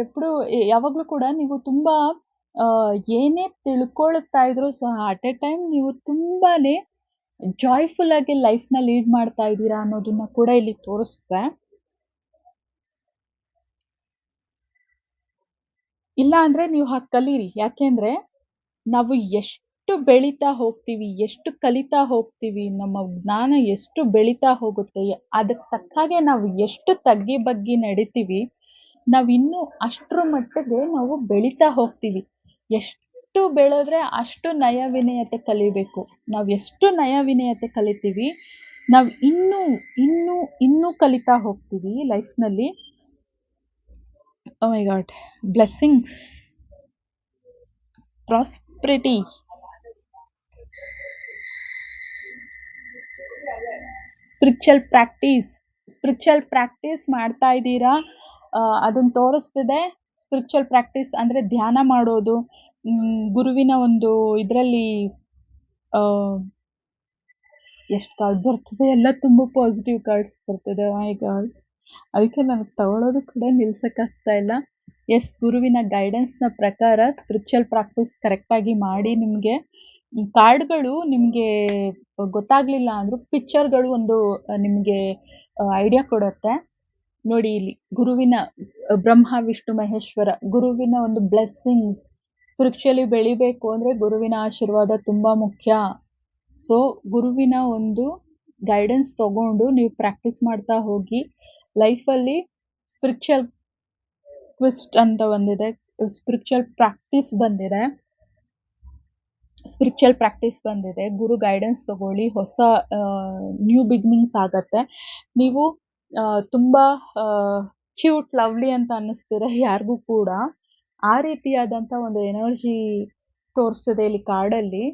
ಯಾವಾಗ್ಲೂ ಕೂಡ ನೀವು ತುಂಬಾ ಏನೇ ತಿಳ್ಕೊಳ್ತಾ ಇದ್ರು ಸಹ ಅಟ್ ಎ ಟೈಮ್ ನೀವು ತುಂಬಾನೇ ಜಾಯ್ಫುಲ್ ಆಗಿ ಲೈಫ್ನ ಲೀಡ್ ಮಾಡ್ತಾ ಇದ್ದೀರಾ ಅನ್ನೋದನ್ನ ಕೂಡ ಇಲ್ಲಿ ತೋರಿಸ್ತಿದೆ. ಇಲ್ಲ ಅಂದ್ರೆ ನೀವು ಹಾಗೆ ಕಲೀರಿ. ಯಾಕೆಂದ್ರೆ ನಾವು ಎಷ್ಟು ಬೆಳೀತಾ ಹೋಗ್ತೀವಿ, ಎಷ್ಟು ಕಲಿತಾ ಹೋಗ್ತೀವಿ, ನಮ್ಮ ಜ್ಞಾನ ಎಷ್ಟು ಬೆಳೀತಾ ಹೋಗುತ್ತೆ, ಅದಕ್ಕೆ ತಕ್ಕ ಹಾಗೆ ನಾವು ಎಷ್ಟು ತಗ್ಗಿ ಬಗ್ಗಿ ನಡಿತೀವಿ, ನಾವಿನ್ನೂ ಅಷ್ಟರ ಮಟ್ಟಿಗೆ ನಾವು ಬೆಳೀತಾ ಹೋಗ್ತೀವಿ. ಎಷ್ಟು ಬೆಳೆದ್ರೆ ಅಷ್ಟು ನಯ ವಿನಯತೆ ಕಲಿಬೇಕು. ನಾವು ಎಷ್ಟು ನಯ ವಿನಯತೆ ಕಲಿತೀವಿ, ನಾವು ಇನ್ನೂ ಇನ್ನೂ ಇನ್ನೂ ಕಲಿತಾ ಹೋಗ್ತೀವಿ ಲೈಫ್ನಲ್ಲಿ. Oh my god, blessings, prosperity, spiritual practice ಮಾಡ್ತಾ ಇದ್ದೀರಾ, ಅದನ್ನ ತೋರಿಸ್ತಿದೆ. ಸ್ಪಿರಿಚುವಲ್ ಪ್ರಾಕ್ಟೀಸ್ ಅಂದ್ರೆ ಧ್ಯಾನ ಮಾಡೋದು, ಗುರುವಿನ ಒಂದು ಇದರಲ್ಲಿ ಎಷ್ಟು ಕಾರ್ಡ್ ಬರ್ತದೆ, ಎಲ್ಲ ತುಂಬಾ ಪಾಸಿಟಿವ್ ಕಾರ್ಡ್ಸ್ ಬರ್ತದೆ. ಮೈ ಗಾಡ್, ಅದಕ್ಕೆ ನನಗೆ ತಗೊಳ್ಳೋದು ಕೂಡ ನಿಲ್ಸಕ್ಕಾಗ್ತಾ ಇಲ್ಲ. ಎಸ್, ಗುರುವಿನ ಗೈಡೆನ್ಸ್ನ ಪ್ರಕಾರ ಸ್ಪಿರಿಚುವಲ್ ಪ್ರಾಕ್ಟೀಸ್ ಕರೆಕ್ಟಾಗಿ ಮಾಡಿ. ನಿಮಗೆ ಕಾರ್ಡ್ಗಳು ನಿಮಗೆ ಗೊತ್ತಾಗ್ಲಿಲ್ಲ ಅಂದ್ರೂ ಪಿಕ್ಚರ್ಗಳು ಒಂದು ನಿಮಗೆ ಐಡಿಯಾ ಕೊಡುತ್ತೆ. ನೋಡಿ ಇಲ್ಲಿ ಗುರುವಿನ ಬ್ರಹ್ಮ ವಿಷ್ಣು ಮಹೇಶ್ವರ, ಗುರುವಿನ ಒಂದು ಬ್ಲೆಸ್ಸಿಂಗ್ಸ್. ಸ್ಪಿರಿಚುವಲಿ ಬೆಳಿಬೇಕು ಅಂದ್ರೆ ಗುರುವಿನ ಆಶೀರ್ವಾದ ತುಂಬಾ ಮುಖ್ಯ. ಸೊ ಗುರುವಿನ ಒಂದು ಗೈಡೆನ್ಸ್ ತಗೊಂಡು ನೀವು ಪ್ರಾಕ್ಟೀಸ್ ಮಾಡ್ತಾ ಹೋಗಿ. ಲೈಫಲ್ಲಿ ಸ್ಪಿರಿಚುವಲ್ ಟ್ವಿಸ್ಟ್ ಅಂತ ಬಂದಿದೆ, ಸ್ಪಿರಿಚುವಲ್ ಪ್ರಾಕ್ಟೀಸ್ ಬಂದಿದೆ. ಗುರು ಗೈಡೆನ್ಸ್ ತಗೊಳ್ಳಿ, ಹೊಸ ನ್ಯೂ ಬಿಗಿನಿಂಗ್ಸ್ ಆಗತ್ತೆ. ನೀವು ತುಂಬಾ ಕ್ಯೂಟ್, ಲವ್ಲಿ ಅಂತ ಅನ್ನಿಸ್ತೀರ ಯಾರಿಗೂ ಕೂಡ. ಆ ರೀತಿಯಾದಂಥ ಒಂದು ಎನರ್ಜಿ ತೋರಿಸ್ತಿದೆ ಇಲ್ಲಿ ಕಾರ್ಡಲ್ಲಿ.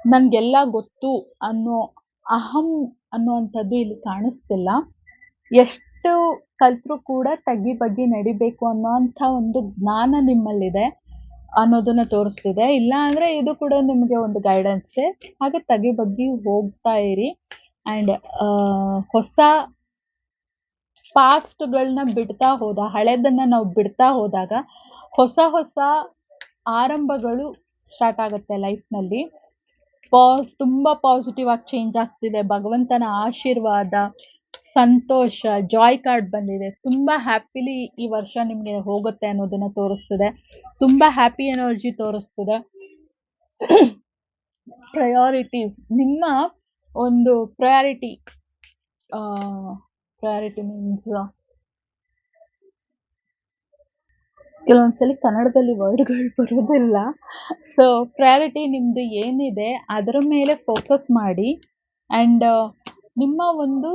ನನಗೆಲ್ಲ ಗೊತ್ತು ಅನ್ನೋ ಅಹಂ ಅನ್ನುವಂಥದ್ದು ಇಲ್ಲಿ ಕಾಣಿಸ್ತಿಲ್ಲ. ಎಷ್ಟು ಕಲ್ತ್ರೂ ಕೂಡ ತಗ್ಗಿ ಬಗ್ಗಿ ನಡಿಬೇಕು ಅನ್ನೋಂಥ ಒಂದು ಜ್ಞಾನ ನಿಮ್ಮಲ್ಲಿದೆ ಅನ್ನೋದನ್ನ ತೋರಿಸ್ತಿದೆ. ಇಲ್ಲ ಅಂದ್ರೆ ಇದು ಕೂಡ ನಿಮಗೆ ಒಂದು ಗೈಡೆನ್ಸೇ. ಹಾಗೆ ತಗ್ಗಿ ಬಗ್ಗಿ ಹೋಗ್ತಾ ಇರಿ. ಆ್ಯಂಡ್ ಹೊಸ ಪಾಸ್ಟ್ಗಳನ್ನ ಹಳೆದನ್ನ ನಾವು ಬಿಡ್ತಾ ಹೋದಾಗ ಹೊಸ ಆರಂಭಗಳು ಸ್ಟಾರ್ಟ್ ಆಗುತ್ತೆ ಲೈಫ್ನಲ್ಲಿ. ತುಂಬಾ ಪಾಸಿಟಿವ್ ಆಗಿ ಚೇಂಜ್ ಆಗ್ತಿದೆ. ಭಗವಂತನ ಆಶೀರ್ವಾದ, ಸಂತೋಷ, ಜಾಯ್ ಕಾರ್ಡ್ ಬಂದಿದೆ. ತುಂಬಾ ಹ್ಯಾಪಿಲಿ ಈ ವರ್ಷ ನಿಮ್ಗೆ ಹೋಗುತ್ತೆ ಅನ್ನೋದನ್ನ ತೋರಿಸ್ತಿದೆ. ತುಂಬಾ ಹ್ಯಾಪಿ ಎನರ್ಜಿ ತೋರಿಸ್ತಿದೆ. ಪ್ರಯಾರಿಟೀಸ್, ನಿಮ್ಮ ಒಂದು ಪ್ರಯಾರಿಟಿ ಮೀನ್ಸ್ ಕೆಲವೊಂದ್ಸಲಿ ಕನ್ನಡದಲ್ಲಿ ವರ್ಡ್ಗಳು ಬರೋದಿಲ್ಲ. ಸೊ ಪ್ರಯಾರಿಟಿ ನಿಮ್ದು ಏನಿದೆ ಅದರ ಮೇಲೆ ಫೋಕಸ್ ಮಾಡಿ. ಆ್ಯಂಡ್ ನಿಮ್ಮ ಒಂದು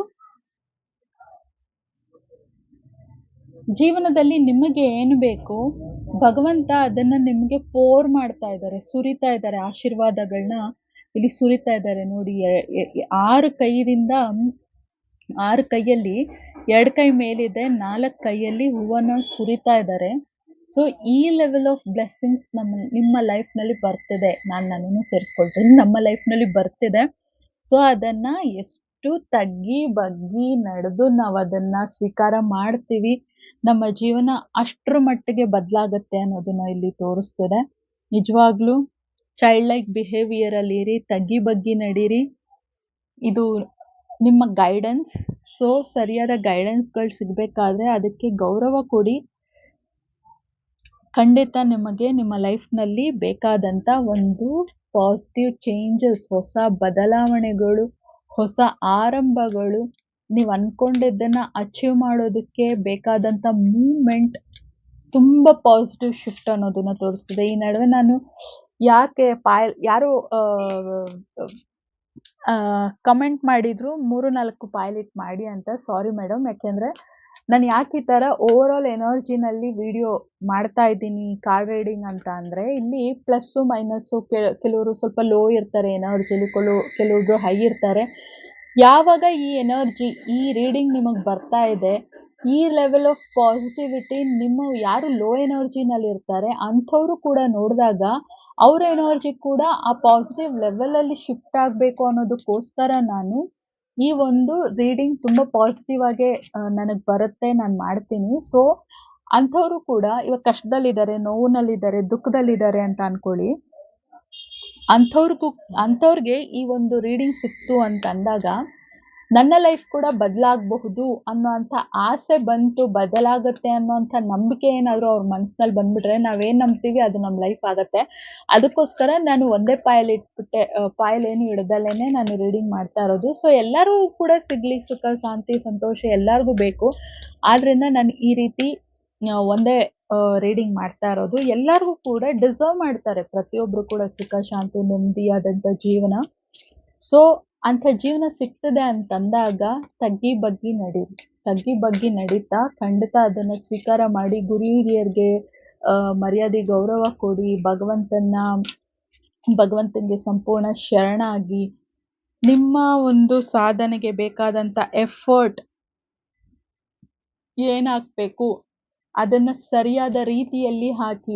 ಜೀವನದಲ್ಲಿ ನಿಮಗೆ ಏನು ಬೇಕು ಭಗವಂತ ಅದನ್ನ ನಿಮಗೆ ಪೋರ್ ಮಾಡ್ತಾ ಇದ್ದಾರೆ, ಸುರಿತಾ ಇದ್ದಾರೆ. ಆಶೀರ್ವಾದಗಳನ್ನ ಇಲ್ಲಿ ಸುರಿತಾ ಇದ್ದಾರೆ ನೋಡಿ. 6 ಕೈಯಲ್ಲಿ 2 ಕೈ ಮೇಲಿದೆ, 4 ಕೈಯಲ್ಲಿ ಹೂವನ್ನ ಸುರಿತಾ ಇದ್ದಾರೆ. ಸೊ ಈ ಲೆವೆಲ್ ಆಫ್ ಬ್ಲೆಸ್ಸಿಂಗ್ಸ್ ನಿಮ್ಮ ಲೈಫ್ನಲ್ಲಿ ಬರ್ತಿದೆ. ನನ್ನನ್ನು ಸೇರಿಸ್ಕೊಳ್ತೀನಿ, ನಮ್ಮ ಲೈಫ್ನಲ್ಲಿ ಬರ್ತಿದೆ. ಸೊ ಅದನ್ನ ಎಷ್ಟು ತಗ್ಗಿ ಬಗ್ಗಿ ನಡೆದು ನಾವು ಅದನ್ನ ಸ್ವೀಕಾರ ಮಾಡ್ತೀವಿ, ನಮ್ಮ ಜೀವನ ಅಷ್ಟ್ರ ಮಟ್ಟಿಗೆ ಬದಲಾಗತ್ತೆ ಅನ್ನೋದನ್ನ ಇಲ್ಲಿ ತೋರಿಸ್ತದೆ. ನಿಜವಾಗ್ಲೂ ಚೈಲ್ಡ್ ಲೈಕ್ ಬಿಹೇವಿಯರ್ ಅಲ್ಲಿ ಇರಿ, ತಗ್ಗಿ ಬಗ್ಗಿ ನಡೀರಿ. ಇದು ನಿಮ್ಮ ಗೈಡೆನ್ಸ್. ಸೊ ಸರಿಯಾದ ಗೈಡೆನ್ಸ್ಗಳು ಸಿಗ್ಬೇಕಾದ್ರೆ ಅದಕ್ಕೆ ಗೌರವ ಕೊಡಿ. ಖಂಡಿತ ನಿಮಗೆ ನಿಮ್ಮ ಲೈಫ್ನಲ್ಲಿ ಬೇಕಾದಂಥ ಒಂದು ಪಾಸಿಟಿವ್ ಚೇಂಜಸ್, ಹೊಸ ಬದಲಾವಣೆಗಳು, ಹೊಸ ಆರಂಭಗಳು, ನೀವು ಅನ್ಕೊಂಡಿದ್ದನ್ನ ಅಚೀವ್ ಮಾಡೋದಕ್ಕೆ ಬೇಕಾದಂಥ ಮೂವ್ಮೆಂಟ್ ತುಂಬ ಪಾಸಿಟಿವ್ ಶಿಫ್ಟ್ ಅನ್ನೋದನ್ನ ತೋರಿಸ್ತದೆ. ಈ ನಡುವೆ ನಾನು ಯಾಕೆ ಯಾರು ಕಮೆಂಟ್ ಮಾಡಿದ್ರು 3-4 ಪೈಲಟ್ ಮಾಡಿ ಅಂತ. ಸಾರಿ ಮೇಡಮ್, ಯಾಕೆಂದ್ರೆ ನಾನು ಯಾಕೆ ಈ ಥರ ಓವರ್ ಆಲ್ ಎನರ್ಜಿನಲ್ಲಿ ವಿಡಿಯೋ ಮಾಡ್ತಾ ಇದ್ದೀನಿ ಕಾರ್ಡ್ ರೀಡಿಂಗ್ ಅಂತ ಅಂದರೆ, ಇಲ್ಲಿ ಪ್ಲಸ್ಸು ಮೈನಸ್ಸು, ಕೆಲವರು ಸ್ವಲ್ಪ ಲೋ ಇರ್ತಾರೆ ಎನರ್ಜಿಲಿ, ಕೆಲವೊಬ್ರು ಹೈ ಇರ್ತಾರೆ. ಯಾವಾಗ ಈ ಎನರ್ಜಿ, ಈ ರೀಡಿಂಗ್ ನಿಮಗೆ ಬರ್ತಾ ಇದೆ, ಈ ಲೆವೆಲ್ ಆಫ್ ಪಾಸಿಟಿವಿಟಿ ನಿಮ್ಮ ಯಾರು ಲೋ ಎನರ್ಜಿನಲ್ಲಿ ಇರ್ತಾರೆ ಅಂಥವ್ರು ಕೂಡ ನೋಡಿದಾಗ ಅವ್ರ ಎನರ್ಜಿ ಕೂಡ ಆ ಪಾಸಿಟಿವ್ ಲೆವೆಲಲ್ಲಿ ಶಿಫ್ಟ್ ಆಗಬೇಕು ಅನ್ನೋದಕ್ಕೋಸ್ಕರ ನಾನು ಈ ಒಂದು ರೀಡಿಂಗ್ ತುಂಬ ಪಾಸಿಟಿವ್ ಆಗೇ ನನಗೆ ಬರುತ್ತೆ, ನಾನು ಮಾಡ್ತೀನಿ. ಸೊ ಅಂಥವ್ರು ಕೂಡ ಇವಾಗ ಕಷ್ಟದಲ್ಲಿದ್ದಾರೆ, ನೋವಿನಲ್ಲಿದ್ದಾರೆ, ದುಃಖದಲ್ಲಿದ್ದಾರೆ ಅಂತ ಅನ್ಕೊಳ್ಳಿ. ಅಂಥವ್ರಿಗೆ ಈ ಒಂದು ರೀಡಿಂಗ್ ಸಿಕ್ತು ಅಂತ ಅಂದಾಗ ನನ್ನ ಲೈಫ್ ಕೂಡ ಬದಲಾಗಬಹುದು ಅನ್ನೋಂಥ ಆಸೆ ಬಂತು, ಬದಲಾಗತ್ತೆ ಅನ್ನೋಂಥ ನಂಬಿಕೆ ಏನಾದರೂ ಅವ್ರ ಮನಸ್ಸಿನಲ್ಲಿ ಬಂದ್ಬಿಟ್ರೆ, ನಾವೇನು ನಂಬ್ತೀವಿ ಅದು ನಮ್ಮ ಲೈಫ್ ಆಗತ್ತೆ. ಅದಕ್ಕೋಸ್ಕರ ನಾನು ಒಂದೇ ಪಾಯಲೇನು ಹಿಡ್ದಲ್ಲೇನೆ ನಾನು ರೀಡಿಂಗ್ ಮಾಡ್ತಾ ಇರೋದು. ಸೊ ಎಲ್ಲರೂ ಕೂಡ ಸಿಗಲಿ ಸುಖ, ಶಾಂತಿ, ಸಂತೋಷ ಎಲ್ಲರಿಗೂ ಬೇಕು. ಆದ್ದರಿಂದ ನಾನು ಈ ರೀತಿ ಒಂದೇ ರೀಡಿಂಗ್ ಮಾಡ್ತಾ ಇರೋದು. ಎಲ್ಲರಿಗೂ ಕೂಡ ಡಿಸರ್ವ್ ಮಾಡ್ತಾರೆ, ಪ್ರತಿಯೊಬ್ಬರು ಕೂಡ ಸುಖ, ಶಾಂತಿ, ನೆಮ್ಮದಿಯಾದಂಥ ಜೀವನ. ಸೊ ಅಂಥ ಜೀವನ ಸಿಗ್ತದೆ ಅಂತಂದಾಗ ತಗ್ಗಿ ಬಗ್ಗಿ ನಡೀರಿ. ತಗ್ಗಿ ಬಗ್ಗಿ ನಡೀತಾ ಖಂಡಿತ ಅದನ್ನು ಸ್ವೀಕಾರ ಮಾಡಿ, ಗುರು ಹಿರಿಯರಿಗೆ ಮರ್ಯಾದೆ ಗೌರವ ಕೊಡಿ, ಭಗವಂತನಿಗೆ ಸಂಪೂರ್ಣ ಶರಣಾಗಿ, ನಿಮ್ಮ ಒಂದು ಸಾಧನೆಗೆ ಬೇಕಾದಂಥ ಎಫರ್ಟ್ ಏನಾಗಬೇಕು ಅದನ್ನು ಸರಿಯಾದ ರೀತಿಯಲ್ಲಿ ಹಾಕಿ.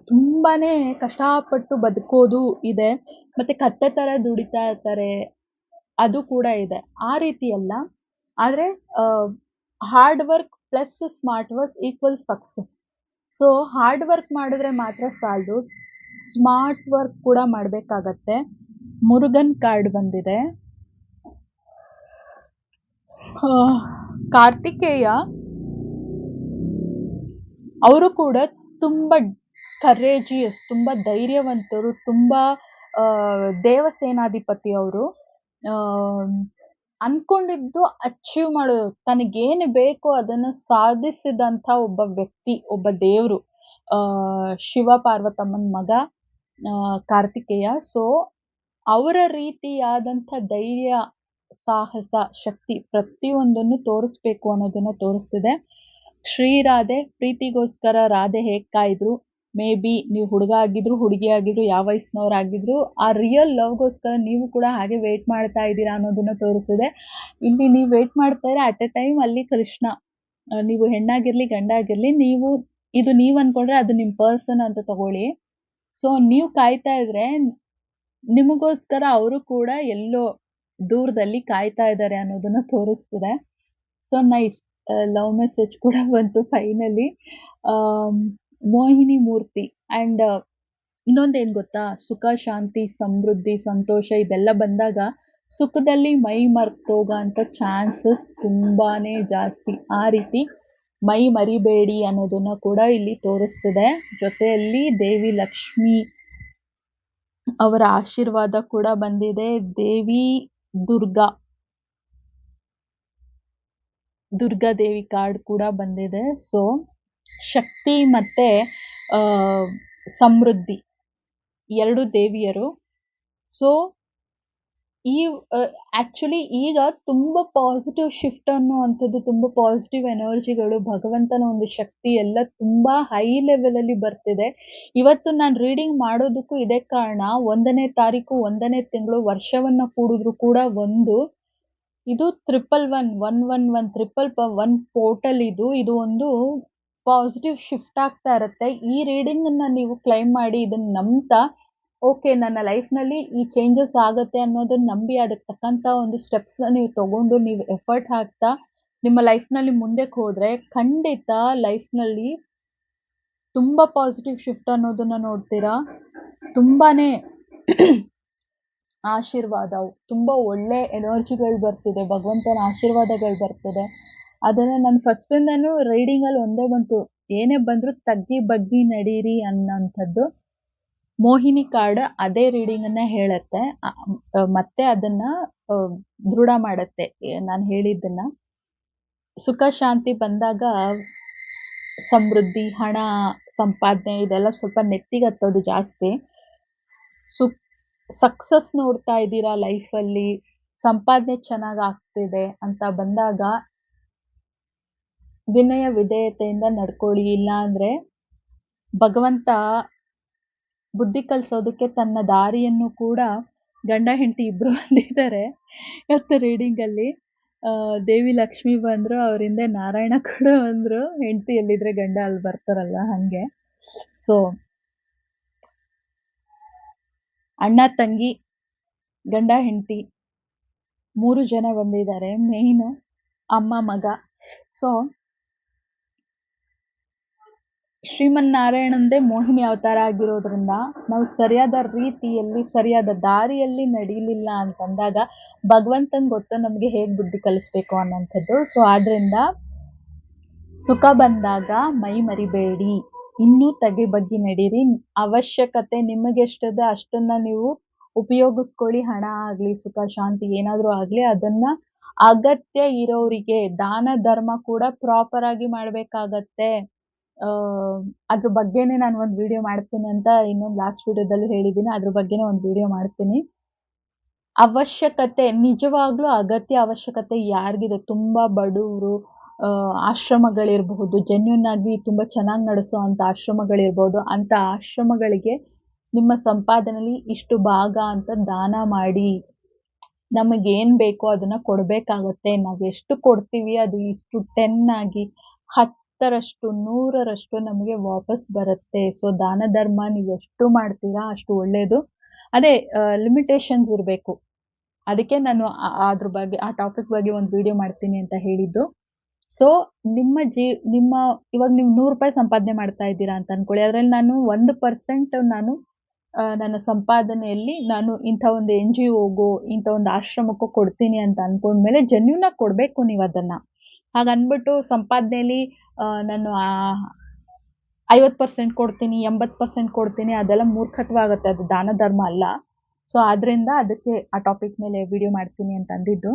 ತುಂಬಾನೇ ಕಷ್ಟಪಟ್ಟು ಬದುಕೋದು ಇದೆ, ಮತ್ತೆ ಕತ್ತೆ ಥರ ದುಡಿತಾ ಇರ್ತಾರೆ, ಅದು ಕೂಡ ಇದೆ. ಆ ರೀತಿ ಅಲ್ಲ, ಆದರೆ hard work plus smart work equal success. So hard work ಮಾಡಿದ್ರೆ ಮಾತ್ರ ಸಾಲದು, ಸ್ಮಾರ್ಟ್ ವರ್ಕ್ ಕೂಡ ಮಾಡಬೇಕಾಗತ್ತೆ. ಮುರುಗನ್ ಕಾರ್ಡ್ ಬಂದಿದೆ. ಕಾರ್ತಿಕೇಯ ಅವರು ಕೂಡ ತುಂಬ ಕರೇಜಿಯಸ್, ತುಂಬ ಧೈರ್ಯವಂತರು, ತುಂಬ ದೇವಸೇನಾಧಿಪತಿ ಅವರು. ಅನ್ಕೊಂಡಿದ್ದು ಅಚೀವ್ ಮಾಡೋದು, ತನಗೇನು ಬೇಕೋ ಅದನ್ನು ಸಾಧಿಸಿದಂಥ ಒಬ್ಬ ವ್ಯಕ್ತಿ, ಒಬ್ಬ ದೇವರು. ಶಿವ ಪಾರ್ವತಮ್ಮನ ಮಗ ಕಾರ್ತಿಕೇಯ. ಸೊ ಅವರ ರೀತಿಯಾದಂಥ ಧೈರ್ಯ, ಸಾಹಸ, ಶಕ್ತಿ ಪ್ರತಿಯೊಂದನ್ನು ತೋರಿಸ್ಬೇಕು ಅನ್ನೋದನ್ನು ತೋರಿಸ್ತಿದೆ. ಶ್ರೀರಾಧೆ, ಪ್ರೀತಿಗೋಸ್ಕರ ರಾಧೆ ಹೇಗೆ ಕಾಯ್ದ್ರು, ಮೇ ಬಿ ನೀವು ಹುಡುಗ ಆಗಿದ್ರು, ಹುಡುಗಿ ಆಗಿದ್ರು, ಯಾವ ವಯಸ್ಸಿನವರಾಗಿದ್ರು, ಆ ರಿಯಲ್ ಲವ್ಗೋಸ್ಕರ ನೀವು ಕೂಡ ಹಾಗೆ ವೇಟ್ ಮಾಡ್ತಾ ಇದ್ದೀರಾ ಅನ್ನೋದನ್ನು ತೋರಿಸಿದೆ. ಇಲ್ಲಿ ನೀವು ವೇಟ್ ಮಾಡ್ತಾ ಇದ್ರೆ ಅಟ್ ಎ ಟೈಮ್ ಅಲ್ಲಿ ಕೃಷ್ಣ, ನೀವು ಹೆಣ್ಣಾಗಿರ್ಲಿ ಗಂಡಾಗಿರ್ಲಿ, ಇದು ನೀವು ಅನ್ಕೊಂಡ್ರೆ ಅದು ನಿಮ್ಮ ಪರ್ಸನ್ ಅಂತ ತಗೊಳ್ಳಿ. ಸೊ ನೀವು ಕಾಯ್ತಾ ಇದ್ರೆ ನಿಮಗೋಸ್ಕರ ಅವರು ಕೂಡ ಎಲ್ಲೋ ದೂರದಲ್ಲಿ ಕಾಯ್ತಾ ಇದ್ದಾರೆ ಅನ್ನೋದನ್ನ ತೋರಿಸ್ತಿದೆ. ಸೊ ನೈಸ್, ಲವ್ ಮೆಸೇಜ್ ಕೂಡ ಬಂತು ಫೈನಲಿ. ಮೋಹಿನಿ ಮೂರ್ತಿ. ಆ್ಯಂಡ್ ಇನ್ನೊಂದೇನು ಗೊತ್ತಾ, ಸುಖ, ಶಾಂತಿ, ಸಮೃದ್ಧಿ, ಸಂತೋಷ ಇದೆಲ್ಲ ಬಂದಾಗ ಸುಖದಲ್ಲಿ ಮೈ ಮರ್ತೋಗೋ ಅಂಥ ಚಾನ್ಸಸ್ ತುಂಬಾನೇ ಜಾಸ್ತಿ. ಆ ರೀತಿ ಮೈ ಮರಿಬೇಡಿ ಅನ್ನೋದನ್ನ ಕೂಡ ಇಲ್ಲಿ ತೋರಿಸ್ತಿದೆ. ಜೊತೆಯಲ್ಲಿ ದೇವಿ ಲಕ್ಷ್ಮಿ ಅವರ ಆಶೀರ್ವಾದ ಕೂಡ ಬಂದಿದೆ. ದೇವಿ ದುರ್ಗಾದೇವಿ ಕಾರ್ಡ್ ಕೂಡ ಬಂದಿದೆ. ಸೊ ಶಕ್ತಿ ಮತ್ತೆ ಸಮೃದ್ಧಿ ಎರಡು ದೇವಿಯರು. ಸೊ ಆಕ್ಚುಲಿ ಈಗ ತುಂಬ ಪಾಸಿಟಿವ್ ಶಿಫ್ಟ್ ಅನ್ನುವಂಥದ್ದು, ತುಂಬ ಪಾಸಿಟಿವ್ ಎನರ್ಜಿಗಳು, ಭಗವಂತನ ಒಂದು ಶಕ್ತಿ ಎಲ್ಲ ತುಂಬ ಹೈ ಲೆವೆಲಲ್ಲಿ ಬರ್ತಿದೆ. ಇವತ್ತು ನಾನು ರೀಡಿಂಗ್ ಮಾಡೋದಕ್ಕೂ ಇದೇ ಕಾರಣ. 1ನೇ ತಾರೀಕು 1ನೇ ತಿಂಗಳು ವರ್ಷವನ್ನ ಕೂಡಿದ್ರು ಕೂಡ ಇದು 111 ಪೋರ್ಟಲ್. ಇದು ಒಂದು ಪಾಸಿಟಿವ್ ಶಿಫ್ಟ್ ಆಗ್ತಾ ಇರುತ್ತೆ. ಈ ರೀಡಿಂಗ್ ಅನ್ನ ನೀವು ಕ್ಲೈಮ್ ಮಾಡಿ, ಇದನ್ನ ನಂಬ್ತಾ ಓಕೆ ನನ್ನ ಲೈಫ್ನಲ್ಲಿ ಈ ಚೇಂಜಸ್ ಆಗುತ್ತೆ ಅನ್ನೋದನ್ನ ನಂಬಿ ಅದಕ್ಕೆ ತಕ್ಕಂಥ ಒಂದು ಸ್ಟೆಪ್ಸ್ನ ನೀವು ತಗೊಂಡು ನೀವು ಎಫರ್ಟ್ ಹಾಕ್ತಾ ನಿಮ್ಮ ಲೈಫ್‌ನಲ್ಲಿ ಮುಂದಕ್ಕೆ ಹೋದ್ರೆ ಖಂಡಿತ ಲೈಫ್‌ನಲ್ಲಿ ತುಂಬ ಪಾಸಿಟಿವ್ ಶಿಫ್ಟ್ ಅನ್ನೋದನ್ನ ನೋಡ್ತೀರಾ. ತುಂಬಾನೇ ಆಶೀರ್ವಾದ, ತುಂಬ ಒಳ್ಳೆ ಎನರ್ಜಿಗಳು ಬರ್ತಿದೆ, ಭಗವಂತನ ಆಶೀರ್ವಾದಗಳು ಬರ್ತಿದೆ. ಅದನ್ನ ನಾನು ಫಸ್ಟಿಂದಾನು ರೀಡಿಂಗಲ್ಲಿ ಒಂದೇ ಬಂತು, ಏನೇ ಬಂದ್ರು ತಗ್ಗಿ ಬಗ್ಗಿ ನಡೀರಿ ಅನ್ನೋಂಥದ್ದು. ಮೋಹಿನಿ ಕಾರ್ಡ್ ಅದೇ ರೀಡಿಂಗನ್ನ ಹೇಳತ್ತೆ. ಮತ್ತೆ ಅದನ್ನ ದೃಢ ಮಾಡತ್ತೆ ನಾನು ಹೇಳಿದ್ದನ್ನ. ಸುಖ ಶಾಂತಿ ಬಂದಾಗ ಸಮೃದ್ಧಿ, ಹಣ, ಸಂಪಾದನೆ ಇದೆಲ್ಲ ಸ್ವಲ್ಪ ನೆತ್ತಿಗೆ ಹತ್ತೋದು ಜಾಸ್ತಿ. ಸಕ್ಸಸ್ ನೋಡ್ತಾ ಇದ್ದೀರಾ ಲೈಫಲ್ಲಿ, ಸಂಪಾದನೆ ಚೆನ್ನಾಗ್ ಆಗ್ತಿದೆ ಅಂತ ಬಂದಾಗ ವಿನಯ ವಿಧೇಯತೆಯಿಂದ ನಡ್ಕೊಳ್ಳಿ. ಇಲ್ಲ ಅಂದ್ರೆ ಭಗವಂತ ಬುದ್ಧಿ ಕಲ್ಸೋದಕ್ಕೆ ತನ್ನ ದಾರಿಯನ್ನು ಕೂಡ ಗಂಡ ಹೆಂಡತಿ ಇಬ್ರು ಬಂದಿದ್ದಾರೆ ಇವತ್ತು ರೀಡಿಂಗಲ್ಲಿ. ದೇವಿ ಲಕ್ಷ್ಮಿ ಬಂದ್ರು, ಅವ್ರ ಹಿಂದೆ ನಾರಾಯಣ ಕೂಡ ಬಂದ್ರು. ಹೆಂಡತಿ ಎಲ್ಲಿದ್ರೆ ಗಂಡ ಅಲ್ಲಿ ಬರ್ತಾರಲ್ಲ ಹಂಗೆ. ಸೊ ಅಣ್ಣ ತಂಗಿ, ಗಂಡ ಹೆಂಡತಿ 3 ಜನ ಬಂದಿದ್ದಾರೆ ಮೇಯ್ನ್, ಅಮ್ಮ ಮಗ. ಸೊ ಶ್ರೀಮನ್ನಾರಾಯಣಂದೇ ಮೋಹಿನಿ ಅವತಾರ ಆಗಿರೋದ್ರಿಂದ ನಾವು ಸರಿಯಾದ ರೀತಿಯಲ್ಲಿ ಸರಿಯಾದ ದಾರಿಯಲ್ಲಿ ನಡೀಲಿಲ್ಲ ಅಂತಂದಾಗ ಭಗವಂತಂಗ್ ಗೊತ್ತು ನಮಗೆ ಹೇಗೆ ಬುದ್ಧಿ ಕಲಿಸ್ಬೇಕು ಅನ್ನೋಂಥದ್ದು. ಸೊ ಆದ್ರಿಂದ ಸುಖ ಬಂದಾಗ ಮೈ ಮರಿಬೇಡಿ, ಇನ್ನೂ ತಗ್ಗಿ ಬಗ್ಗಿ ನಡೀರಿ. ಅವಶ್ಯಕತೆ ನಿಮಗೆಷ್ಟಿದೆ ಅಷ್ಟನ್ನ ನೀವು ಉಪಯೋಗಿಸ್ಕೊಳ್ಳಿ. ಹಣ ಆಗ್ಲಿ, ಸುಖ ಶಾಂತಿ ಏನಾದ್ರೂ ಆಗ್ಲಿ, ಅದನ್ನ ಅಗತ್ಯ ಇರೋರಿಗೆ ದಾನ ಧರ್ಮ ಕೂಡ ಪ್ರಾಪರ್ ಆಗಿ ಮಾಡ್ಬೇಕಾಗತ್ತೆ. ಅದ್ರ ಬಗ್ಗೆನೇ ನಾನು ಒಂದು ವಿಡಿಯೋ ಮಾಡ್ತೀನಿ ಅಂತ ಇನ್ನೊಂದು ಲಾಸ್ಟ್ ವಿಡಿಯೋದಲ್ಲೂ ಹೇಳಿದ್ದೀನಿ. ಅದ್ರ ಬಗ್ಗೆನೇ ಒಂದು ವಿಡಿಯೋ ಮಾಡ್ತೀನಿ. ಅವಶ್ಯಕತೆ ನಿಜವಾಗ್ಲೂ ಅಗತ್ಯ ಅವಶ್ಯಕತೆ ಯಾರಿಗಿದೆ, ತುಂಬಾ ಬಡವರು, ಆಶ್ರಮಗಳಿರಬಹುದು, ಜೆನ್ಯೂನ್ ಆಗಿ ತುಂಬಾ ಚೆನ್ನಾಗಿ ನಡೆಸೋ ಅಂತ ಆಶ್ರಮಗಳಿರ್ಬೋದು, ಅಂತ ಆಶ್ರಮಗಳಿಗೆ ನಿಮ್ಮ ಸಂಪಾದನೆಯಲ್ಲಿ ಇಷ್ಟು ಭಾಗ ಅಂತ ದಾನ ಮಾಡಿ. ನಮಗೇನ್ ಬೇಕೋ ಅದನ್ನ ಕೊಡ್ಬೇಕಾಗತ್ತೆ. ನಾವ್ ಎಷ್ಟು ಕೊಡ್ತೀವಿ ಅದು ಇಷ್ಟು 10 ಆಗಿ 10ರಷ್ಟು 100ರಷ್ಟು ನಮಗೆ ವಾಪಸ್ ಬರುತ್ತೆ. ಸೊ ದಾನ ಧರ್ಮ ನೀವು ಎಷ್ಟು ಮಾಡ್ತೀರಾ ಅಷ್ಟು ಒಳ್ಳೇದು. ಅದೇ ಲಿಮಿಟೇಷನ್ಸ್ ಇರ್ಬೇಕು. ಅದಕ್ಕೆ ನಾನು ಅದ್ರ ಬಗ್ಗೆ ಆ ಟಾಪಿಕ್ ಬಗ್ಗೆ ಒಂದು ವಿಡಿಯೋ ಮಾಡ್ತೀನಿ ಅಂತ ಹೇಳಿದ್ದು. ಸೊ ನಿಮ್ಮ ಇವಾಗ ನೀವು ₹100 ಸಂಪಾದನೆ ಮಾಡ್ತಾ ಇದ್ದೀರಾ ಅಂತ ಅನ್ಕೊಳ್ಳಿ. ಅದ್ರಲ್ಲಿ ನಾನು 1% ನಾನು ನನ್ನ ಸಂಪಾದನೆಯಲ್ಲಿ ನಾನು ಇಂಥ ಒಂದು NGOಗೋ ಇಂಥ ಒಂದು ಆಶ್ರಮಕ್ಕೋ ಕೊಡ್ತೀನಿ ಅಂತ ಅನ್ಕೊಂಡ್ಮೇಲೆ ಜೆನ್ಯೂನ್ ಆಗಿ ಕೊಡ್ಬೇಕು ನೀವು ಅದನ್ನ. ಹಾಗನ್ಬಿಟ್ಟು ಸಂಪಾದನೆಯಲ್ಲಿ ನಾನು 50% ಕೊಡ್ತೀನಿ, 80% ಕೊಡ್ತೀನಿ, ಅದೆಲ್ಲ ಮೂರ್ಖತ್ವ ಆಗತ್ತೆ. ಅದು ದಾನ ಧರ್ಮ ಅಲ್ಲ. ಸೊ ಆದ್ರಿಂದ ಅದಕ್ಕೆ ಆ ಟಾಪಿಕ್ ಮೇಲೆ ವಿಡಿಯೋ ಮಾಡ್ತೀನಿ ಅಂತ ಅಂದಿದ್ದು.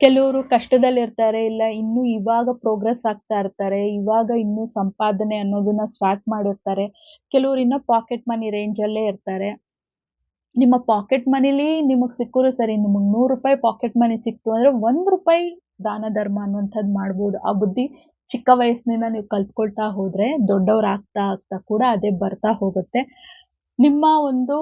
ಕೆಲವರು ಕಷ್ಟದಲ್ಲಿರ್ತಾರೆ, ಇಲ್ಲ ಇನ್ನೂ ಇವಾಗ ಪ್ರೋಗ್ರೆಸ್ ಆಗ್ತಾ ಇರ್ತಾರೆ, ಇವಾಗ ಇನ್ನೂ ಸಂಪಾದನೆ ಅನ್ನೋದನ್ನ ಸ್ಟಾರ್ಟ್ ಮಾಡಿರ್ತಾರೆ. ಕೆಲವರು ಇನ್ನೂ ಪಾಕೆಟ್ ಮನಿ ರೇಂಜಲ್ಲೇ ಇರ್ತಾರೆ. ನಿಮ್ಮ ಪಾಕೆಟ್ ಮನಿಲಿ ನಿಮಗ್ ಸಿಕ್ಕರೂ ಸರಿ, ನಿಮಗ್ ₹100 ಪಾಕೆಟ್ ಮನಿ ಸಿಕ್ತು ಅಂದ್ರೆ ₹1 ದಾನ ಧರ್ಮ ಅನ್ನುವಂಥದ್ದು ಮಾಡ್ಬೋದು. ಆ ಬುದ್ಧಿ ಚಿಕ್ಕ ವಯಸ್ಸಿನಿಂದ ನೀವು ಕಲ್ತ್ಕೊಳ್ತಾ ಹೋದ್ರೆ ದೊಡ್ಡವರಾಗ್ತಾ ಆಗ್ತಾ ಕೂಡ ಅದೇ ಬರ್ತಾ ಹೋಗುತ್ತೆ. ನಿಮ್ಮ ಒಂದು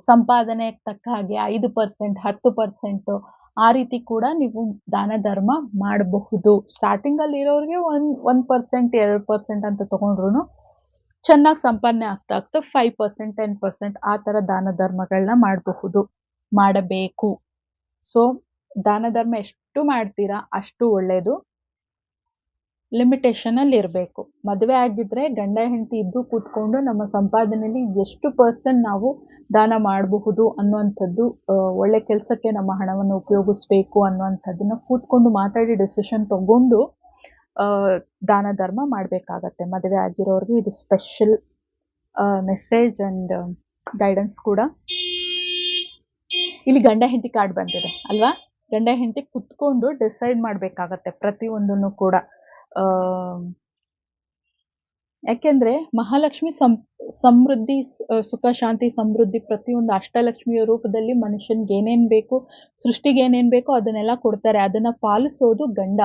ಸಂಪಾದನೆಗೆ ತಕ್ಕ ಹಾಗೆ 5%, 10% ಆ ರೀತಿ ಕೂಡ ನೀವು ದಾನ ಧರ್ಮ ಮಾಡಬಹುದು. ಸ್ಟಾರ್ಟಿಂಗಲ್ಲಿ ಇರೋರಿಗೆ 1%, 2% ಅಂತ ತಗೊಂಡ್ರುನು ಚೆನ್ನಾಗಿ ಸಂಪಾದನೆ ಆಗ್ತಾ ಆಗ್ತಾ 5%, 10% ಆ ಥರ ದಾನ ಧರ್ಮಗಳನ್ನ ಮಾಡಬಹುದು, ಮಾಡಬೇಕು. ಸೊ ದಾನ ಧರ್ಮ ಎಷ್ಟು ಮಾಡ್ತೀರಾ ಅಷ್ಟು ಒಳ್ಳೇದು. ಲಿಮಿಟೇಷನ್ ಅಲ್ಲಿ ಇರಬೇಕು. ಮದುವೆ ಆಗಿದ್ರೆ ಗಂಡ ಹೆಂಡತಿ ಇಬ್ರು ಕೂತ್ಕೊಂಡು ನಮ್ಮ ಸಂಪಾದನೆಯಲ್ಲಿ ಎಷ್ಟು % ನಾವು ದಾನ ಮಾಡಬಹುದು ಅನ್ನುವಂಥದ್ದು, ಒಳ್ಳೆ ಕೆಲಸಕ್ಕೆ ನಮ್ಮ ಹಣವನ್ನು ಉಪಯೋಗಿಸ್ಬೇಕು ಅನ್ನುವಂಥದ್ದನ್ನ ಕೂತ್ಕೊಂಡು ಮಾತಾಡಿ ಡಿಸಿಷನ್ ತಗೊಂಡು ದಾನ ಧರ್ಮ ಮಾಡಬೇಕಾಗತ್ತೆ. ಮದುವೆ ಆಗಿರೋರ್ಗೆ ಇದು ಸ್ಪೆಷಲ್ ಮೆಸೇಜ್ ಅಂಡ್ ಗೈಡೆನ್ಸ್ ಕೂಡ. ಇಲ್ಲಿ ಗಂಡ ಹೆಂಡತಿ ಕಾರ್ಡ್ ಬಂದಿದೆ ಅಲ್ವಾ? ಗಂಡ ಹೆಂಡತಿ ಕುತ್ಕೊಂಡು ಡಿಸೈಡ್ ಮಾಡಬೇಕಾಗತ್ತೆ ಪ್ರತಿಯೊಂದನ್ನು ಕೂಡ. ಯಾಕೆಂದ್ರೆ ಮಹಾಲಕ್ಷ್ಮಿ ಸಮೃದ್ಧಿ, ಸುಖ ಶಾಂತಿ ಸಮೃದ್ಧಿ ಪ್ರತಿಯೊಂದು ಅಷ್ಟಲಕ್ಷ್ಮಿಯ ರೂಪದಲ್ಲಿ ಮನುಷ್ಯನ್ಗೆ ಏನೇನ್ ಬೇಕು, ಸೃಷ್ಟಿಗೆ ಏನೇನ್ ಬೇಕೋ ಅದನ್ನೆಲ್ಲ ಕೊಡ್ತಾರೆ. ಅದನ್ನ ಪಾಲಿಸೋದು ಗಂಡ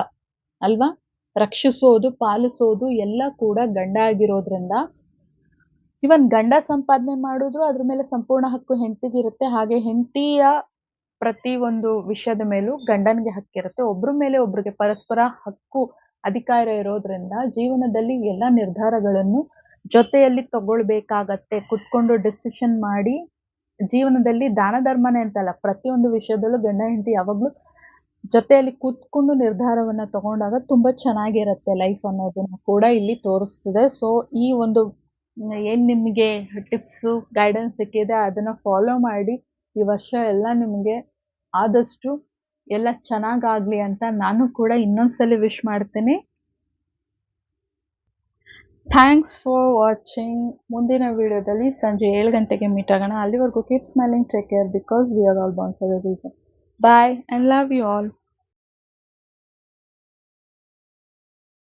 ಅಲ್ವಾ? ರಕ್ಷಿಸೋದು, ಪಾಲಿಸೋದು ಎಲ್ಲ ಕೂಡ ಗಂಡ ಆಗಿರೋದ್ರಿಂದ ಇವನ್ ಗಂಡ ಸಂಪಾದನೆ ಮಾಡಿದ್ರು ಅದ್ರ ಮೇಲೆ ಸಂಪೂರ್ಣ ಹಕ್ಕು ಹೆಂಡತಿಗಿರುತ್ತೆ. ಹಾಗೆ ಹೆಂಡತಿಯ ಪ್ರತಿ ಒಂದು ವಿಷಯದ ಮೇಲೂ ಗಂಡನಿಗೆ ಹಕ್ಕಿರುತ್ತೆ. ಒಬ್ರ ಮೇಲೆ ಒಬ್ರಿಗೆ ಪರಸ್ಪರ ಹಕ್ಕು ಅಧಿಕಾರ ಇರೋದ್ರಿಂದ ಜೀವನದಲ್ಲಿ ಎಲ್ಲ ನಿರ್ಧಾರಗಳನ್ನು ಜೊತೆಯಲ್ಲಿ ತಗೊಳ್ಬೇಕಾಗತ್ತೆ. ಕುತ್ಕೊಂಡು ಡಿಸಿಷನ್ ಮಾಡಿ ಜೀವನದಲ್ಲಿ ದಾನ ಧರ್ಮನೇ ಅಂತಲ್ಲ, ಪ್ರತಿಯೊಂದು ವಿಷಯದಲ್ಲೂ ಗಂಡ ಹೆಂಡತಿ ಯಾವಾಗ್ಲೂ ಜೊತೆಯಲ್ಲಿ ಕೂತ್ಕೊಂಡು ನಿರ್ಧಾರವನ್ನ ತಗೊಂಡಾಗ ತುಂಬ ಚೆನ್ನಾಗಿರುತ್ತೆ ಲೈಫ್ ಅನ್ನೋದನ್ನ ಕೂಡ ಇಲ್ಲಿ ತೋರಿಸ್ತಿದೆ. ಸೊ ಈ ಒಂದು ಏನ್ ನಿಮ್ಗೆ ಟಿಪ್ಸು, ಗೈಡೆನ್ಸ್ ಸಿಕ್ಕಿದೆ ಅದನ್ನ ಫಾಲೋ ಮಾಡಿ ಈ ವರ್ಷ ಎಲ್ಲ ನಿಮ್ಗೆ ಆದಷ್ಟು ಎಲ್ಲ ಚೆನ್ನಾಗಾಗ್ಲಿ ಅಂತ ನಾನು ಕೂಡ ಇನ್ನೊಂದ್ಸಲಿ ವಿಶ್ ಮಾಡ್ತೀನಿ. Thanks for watching. ಮುಂದಿನ ವಿಡಿಯೋದಲ್ಲಿ ಸಂಜೆ 7 ಗಂಟೆಗೆ ಮೀಟ್ ಆಗೋಣ. ಅಲ್ಲಿವರೆಗೂ keep smiling, take care because we are all born for a reason. Bye and love you all.